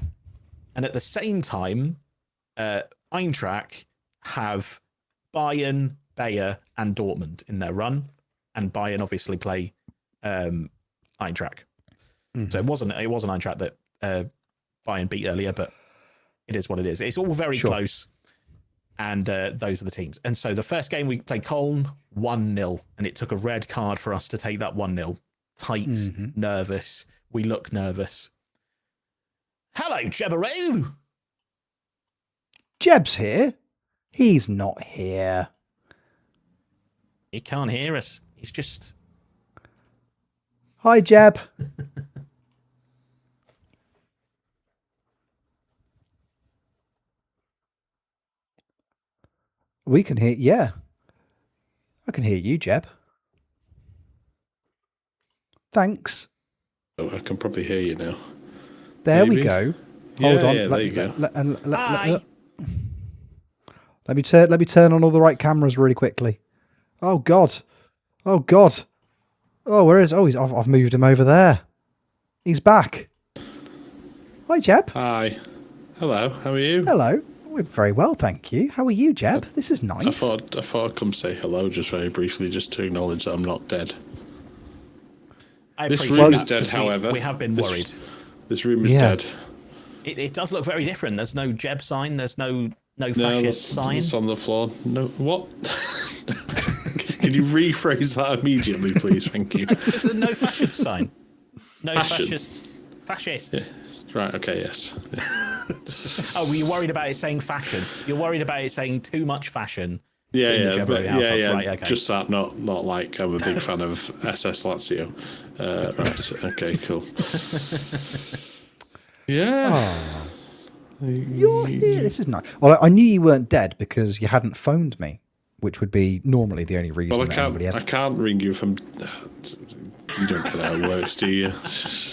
And at the same time, Eintracht have Bayern, Bayer, and Dortmund in their run. And Bayern obviously play Eintracht. So it wasn't Eintracht that Bayern beat earlier, but it is what it is. It's all very close, and those are the teams. And so the first game we played Köln 1-0, and it took a red card for us to take that 1-0. Tight, nervous. We look nervous. Hello, Jebbaroo. Jeb's here. He's not here. He can't hear us. He's just... Hi, Jeb. We can hear... Yeah. I can hear you, Jeb. Thanks. Oh, I can probably hear you now. There Maybe. we go. Hold on. Yeah, there you go. Let me turn on all the right cameras really quickly. Oh God. Oh God. Oh, where is? Oh, I've moved him over there. He's back. Hi, Jeb. Hi. Hello. How are you? Hello. We're very well, thank you. How are you, Jeb? This is nice. I thought I'd come say hello just very briefly, just to acknowledge that I'm not dead. This room is dead, however. We have been worried. This room is dead. It does look very different. There's no Jeb sign. There's no fascist sign. It's on the floor. No, what? Can you rephrase that immediately, please? Thank you. There's no fascist sign. No Fashion. fascists. Yeah. Right. Okay. Yes. Yeah. Oh, were you worried about it saying fashion? You're worried about it saying too much fashion. Yeah. Yeah. Right, okay. Just that. Not like I'm a big fan of SS Lazio. Right. Okay. Cool. Yeah. Oh. You're here. This is nice. Well, I knew you weren't dead because you hadn't phoned me, which would be normally the only reason. Well, I can't ring you from. You don't get how it works, do you?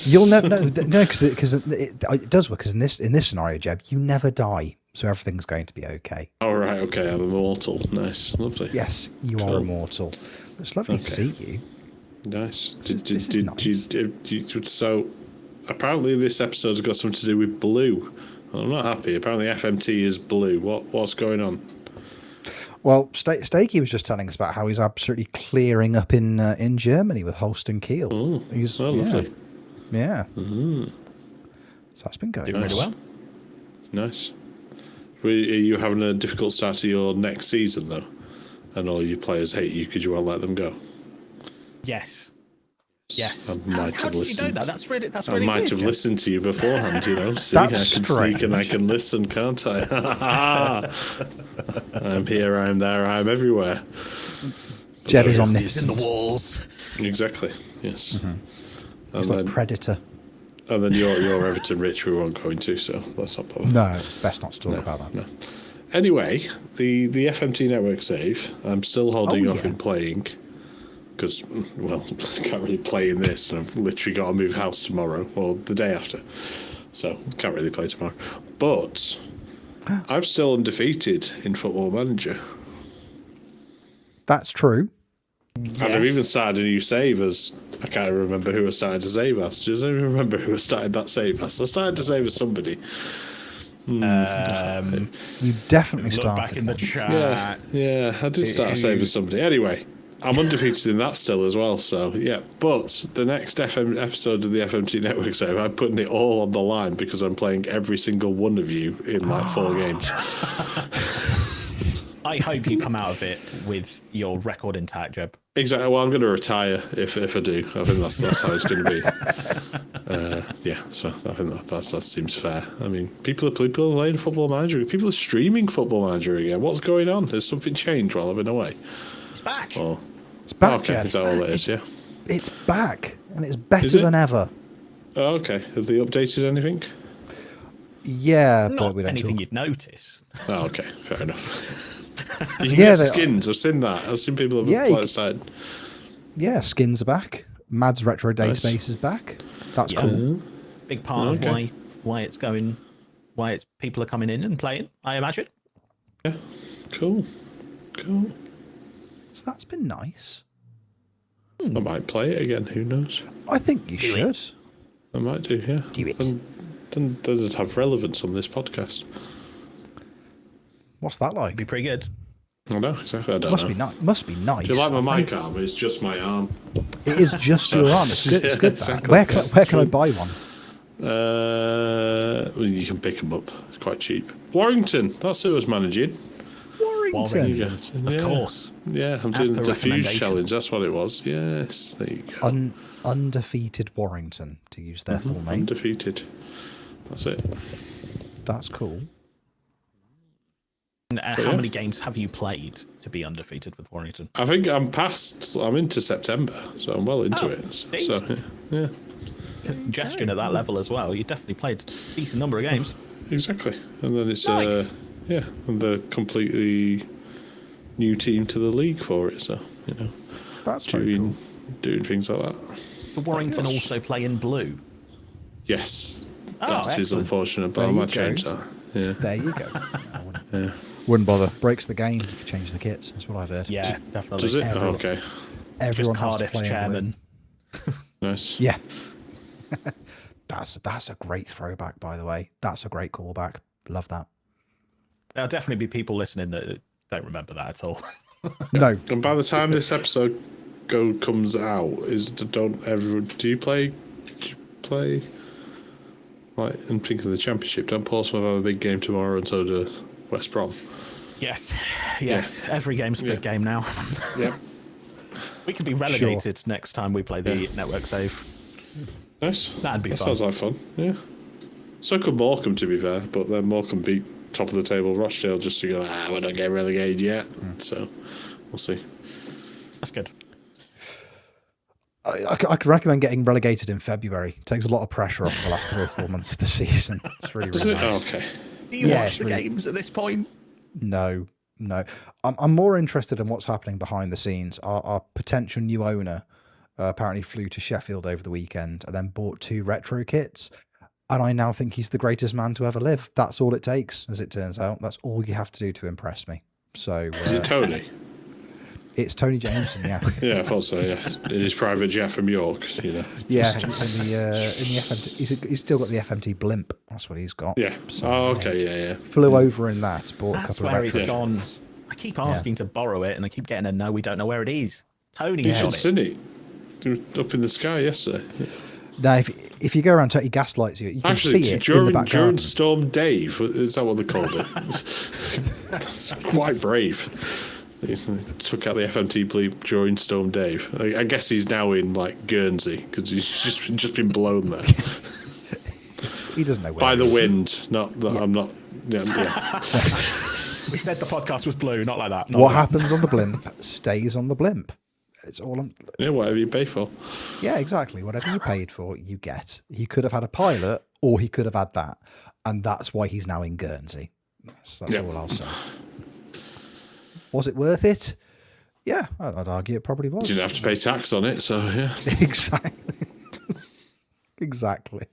You'll never know. No, because it does work. Because in this scenario, Jeb, you never die, so everything's going to be okay. Oh right, okay. I'm immortal. Nice, lovely. Yes, you are immortal. It's lovely to see you. Nice. Nice. So apparently this episode's got something to do with blue. I'm not happy. Apparently FMT is blue. What's going on? Well, Steaky was just telling us about how he's absolutely clearing up in Germany with Holstein Kiel. Oh, lovely. Yeah. Mm-hmm. So that's been going really well. It's nice. Are you having a difficult start to your next season, though? And all your players hate you because you won't let them go? Yes. Yes. I might How have did you know listened. that? That's really I might weird, have Kev. listened to you beforehand, you know. See, That's I can strange. speak and I can listen, can't I? I'm here, I'm there, I'm everywhere. Jed is He's in omniscient. the walls. Exactly, yes. He's like Predator. And then your Everton Rich we won't go into, so let's not bother. No, it's best not to talk about that. No. Anyway, the FMT network save, I'm still holding off in playing because, well, I can't really play in this, and I've literally got to move house tomorrow or the day after, so can't really play tomorrow. But I'm still undefeated in Football Manager. That's true. And I've even started a new save as I can't remember who I started to save as. Do you even remember who I started that save as? I started to save as somebody. You definitely Look started. back in the chat. Yeah, I did start a save as somebody. Anyway, I'm undefeated in that still as well, so yeah. But the next episode of the FMT Network save, I'm putting it all on the line because I'm playing every single one of you in like 4 games. I hope you come out of it with your record intact, Jeb. Exactly. Well, I'm going to retire if I do. I think that's how it's going to be. Yeah, so I think that seems fair. I mean, people are playing Football Manager. People are streaming Football Manager again. What's going on? Has something changed while I've been away? It's back. Oh, It's back. okay. Jed. Is that all it is? Yeah. It's back, and it's better Is it? than ever. Oh, okay. Have they updated anything? Yeah, but Not we don't anything talk. you'd notice. Oh, okay. Fair enough. You can Yeah, get they- skins. I've seen that. I've seen people Yeah, have you started. Yeah, skins are back. Mad's retro database is back. That's Yeah. cool. Big part of why it's going, why it's people are coming in and playing, I imagine. Yeah. Cool. So that's been nice. I might play it again. Who knows? I think you should. I might do. Yeah. Do it. Then it'd have relevance on this podcast. What's that like? Be pretty good. I know exactly. I don't Must know. be nice. Must be nice. Do you like my mic arm? It's just my arm. It is just your arm. It's good. It's good. Yeah, that. exactly. Where can I buy one? Well, you can pick them up. It's quite cheap. Warrington. That's who I was managing. Warrington. Of course. Yeah, I'm As doing per the Diffuse recommendation. Challenge. That's what it was. Yes, there you go. Undefeated Warrington, to use their full name. Undefeated. That's it. That's cool. And how many games have you played to be undefeated with Warrington? I think I'm into September, so I'm well into it. So, decent. yeah, Congestion at that level as well. You definitely played a decent number of games. exactly. And then it's, Nice. and the completely new team to the league for it. So, That's very cool. doing things like that. Did Warrington also play in blue? Yes, Oh, that is excellent. unfortunate, but There I you might go. change that. Yeah. There you go. Wouldn't bother. Breaks the game if you change the kits. That's what I've heard. Yeah, definitely. Does it? Everyone. Oh, okay. Everyone Just has to Cardiff play in blue. chairman. Nice. Yeah. That's a great throwback, by the way. That's a great callback. Love that. There'll definitely be people listening that don't remember that at all. No. And by the time this episode comes out, do you play like I'm thinking of the championship? Don't Portsmouth have a big game tomorrow, and so does West Brom? Yes. Every game's a big game now. Yep. We could be relegated next time we play the network save. Nice. That'd be that fun. Sounds like fun. Yeah. So could Morecambe, to be fair, but then Morecambe beat top of the table Rochdale just to go. We're not getting relegated yet. So we'll see. That's good. I could recommend getting relegated in February. It takes a lot of pressure off the last 3 or 4 months of the season. It's really, Does really it? nice. Oh, okay. Do you Yeah, watch it's the really- games at this point? No. I'm more interested in what's happening behind the scenes. Our potential new owner apparently flew to Sheffield over the weekend and then bought 2 retro kits. And I now think he's the greatest man to ever live. That's all it takes, as it turns out. That's all you have to do to impress me. So Is it Tony? it's Tony Jameson, yeah. Yeah, I thought so. Yeah, in his private jet from York. Yeah, in the FMT, he's still got the FMT blimp. That's what he's got. Yeah. So, Oh, okay. Yeah. Flew over in that. Bought a That's couple where of he's retro. gone. I keep asking to borrow it, and I keep getting a no. We don't know where it is. Tony's You got should it. seen it. It was up in the sky yesterday. Now, if you go around, Tony gaslights you. You can Actually, see it in the during back garden. Storm Dave, is that what they called it? That's quite brave. He took out the FMT bleep during Storm Dave. I guess he's now in like Guernsey because he's just been blown there He doesn't know where by he the is. wind. Not that I'm not. Yeah. We said the podcast was blue, not like that. What happens on the blimp stays on the blimp. It's all on. Yeah, whatever you pay for. Yeah, exactly. Whatever you paid for, you get. He could have had a pilot, or he could have had that, and that's why he's now in Guernsey. That's all I'll say. Was it worth it? Yeah, I'd argue it probably was. Didn't have to pay tax on it, so yeah. Exactly. Exactly.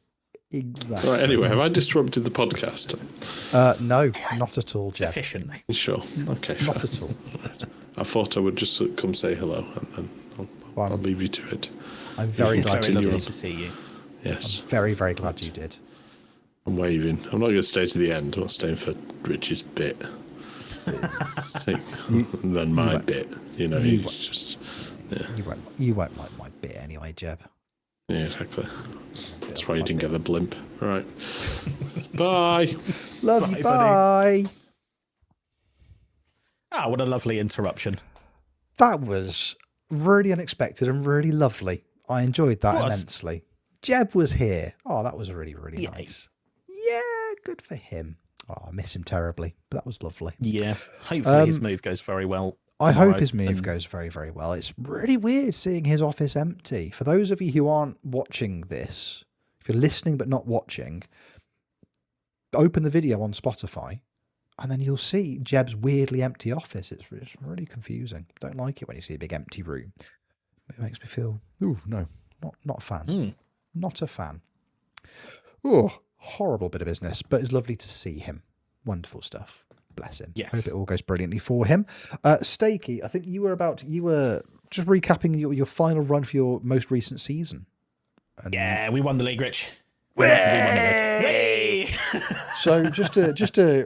Right. Anyway, have I disrupted the podcast? No, not at all, Jeff. Sufficiently. Sure. Okay. Not Fine. at all. I thought I would just come say hello, and then I'll leave you to it. I'm It very is glad very you lovely did. to see you. Yes. Very, very glad you did. I'm waving. I'm not going to stay to the end. I'm not staying for Rich's bit. And then my bit. You know, he's just. Yeah. You won't like my bit anyway, Jeb. Yeah, exactly. That's why you didn't get the blimp. All right. Bye. Love you. Bye, Bye. Ah, what a lovely interruption. That was really unexpected and really lovely. I enjoyed that immensely. Jeb was here. Oh, that was really, really Yay. nice. Yeah, good for him. Oh, I miss him terribly, but that was lovely. Yeah. Hopefully his move goes very well. I tomorrow, hope his move and- goes very, very well. It's really weird seeing his office empty. For those of you who aren't watching this, if you're listening but not watching, open the video on Spotify and then you'll see Jeb's weirdly empty office. It's really confusing. Don't like it when you see a big empty room. It makes me feel, ooh, no, not a fan. Not a fan. Oh, horrible bit of business, but it's lovely to see him. Wonderful stuff. Bless him. Yes. Hope it all goes brilliantly for him. Steaky, I think you were just recapping your final run for your most recent season. And Yeah, we won the league, Rich. We won the league. Yay! so just to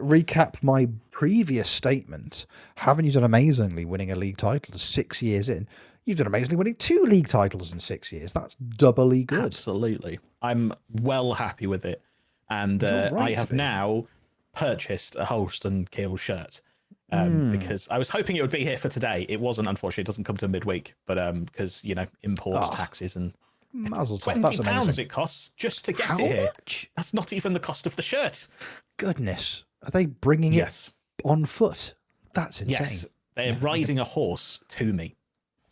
recap my previous statement, haven't you done amazingly winning a league title 6 years in? You've done amazingly winning 2 league titles in 6 years. That's doubly good. Absolutely. I'm well happy with it. And You're right I to have be. now purchased a Holstein Kiel shirt because I was hoping it would be here for today. It wasn't, unfortunately. It doesn't come to midweek, but because, import taxes and Mazel tov. That's £20 amazing. it costs just to get How it here. much? That's not even the cost of the shirt. Goodness. Are they bringing Yes. it on foot? That's insane. Yes. They're riding a horse to me.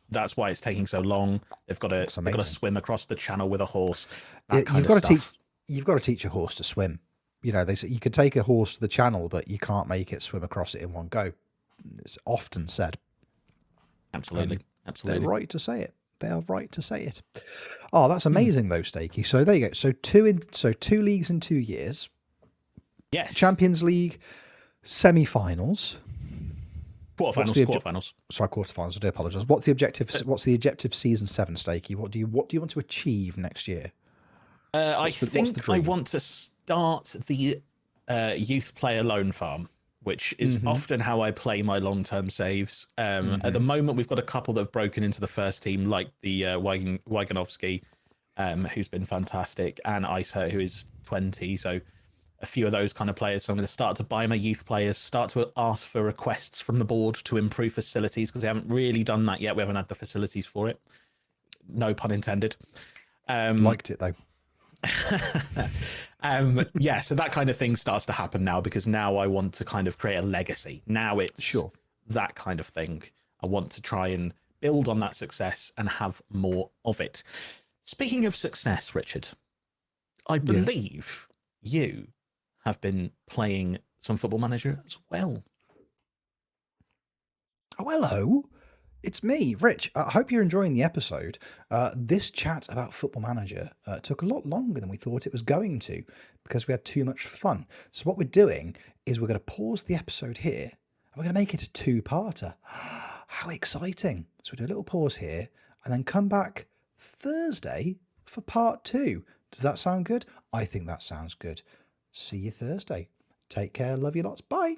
That's why it's taking so long. They've got to amazing. swim across the channel with a horse. Yeah, That kind of stuff. You've got to teach a horse to swim. They say you could take a horse to the channel, but you can't make it swim across it in one go. It's often said. Absolutely. Absolutely. They're right to say it. They are right to say it. Oh, that's amazing though, Steaky. So there you go. So two leagues in 2 years. Yes. Champions League semi-finals. Quarterfinals. Sorry, quarterfinals. I do apologise. What's the objective season 7, Steaky? What do you want to achieve next year? I the think I dream? want to start the youth player loan farm, which is often how I play my long-term saves. At the moment, we've got a couple that have broken into the first team, like the Wyganowski, who's been fantastic, and Icer, who is 20. So a few of those kind of players. So I'm going to start to buy my youth players, start to ask for requests from the board to improve facilities, because they haven't really done that yet. We haven't had the facilities for it. No pun intended. Liked it though. So that kind of thing starts to happen now, because now I want to kind of create a legacy. Now it's that kind of thing. I want to try and build on that success and have more of it. Speaking of success, Richard, I believe you have been playing some Football Manager as well. Oh, hello. It's me, Rich. I hope you're enjoying the episode. This chat about Football Manager took a lot longer than we thought it was going to, because we had too much fun. So what we're doing is we're going to pause the episode here, and we're going to make it a 2-parter. How exciting. So we'll do a little pause here, and then come back Thursday for part 2. Does that sound good? I think that sounds good. See you Thursday. Take care. Love you lots. Bye.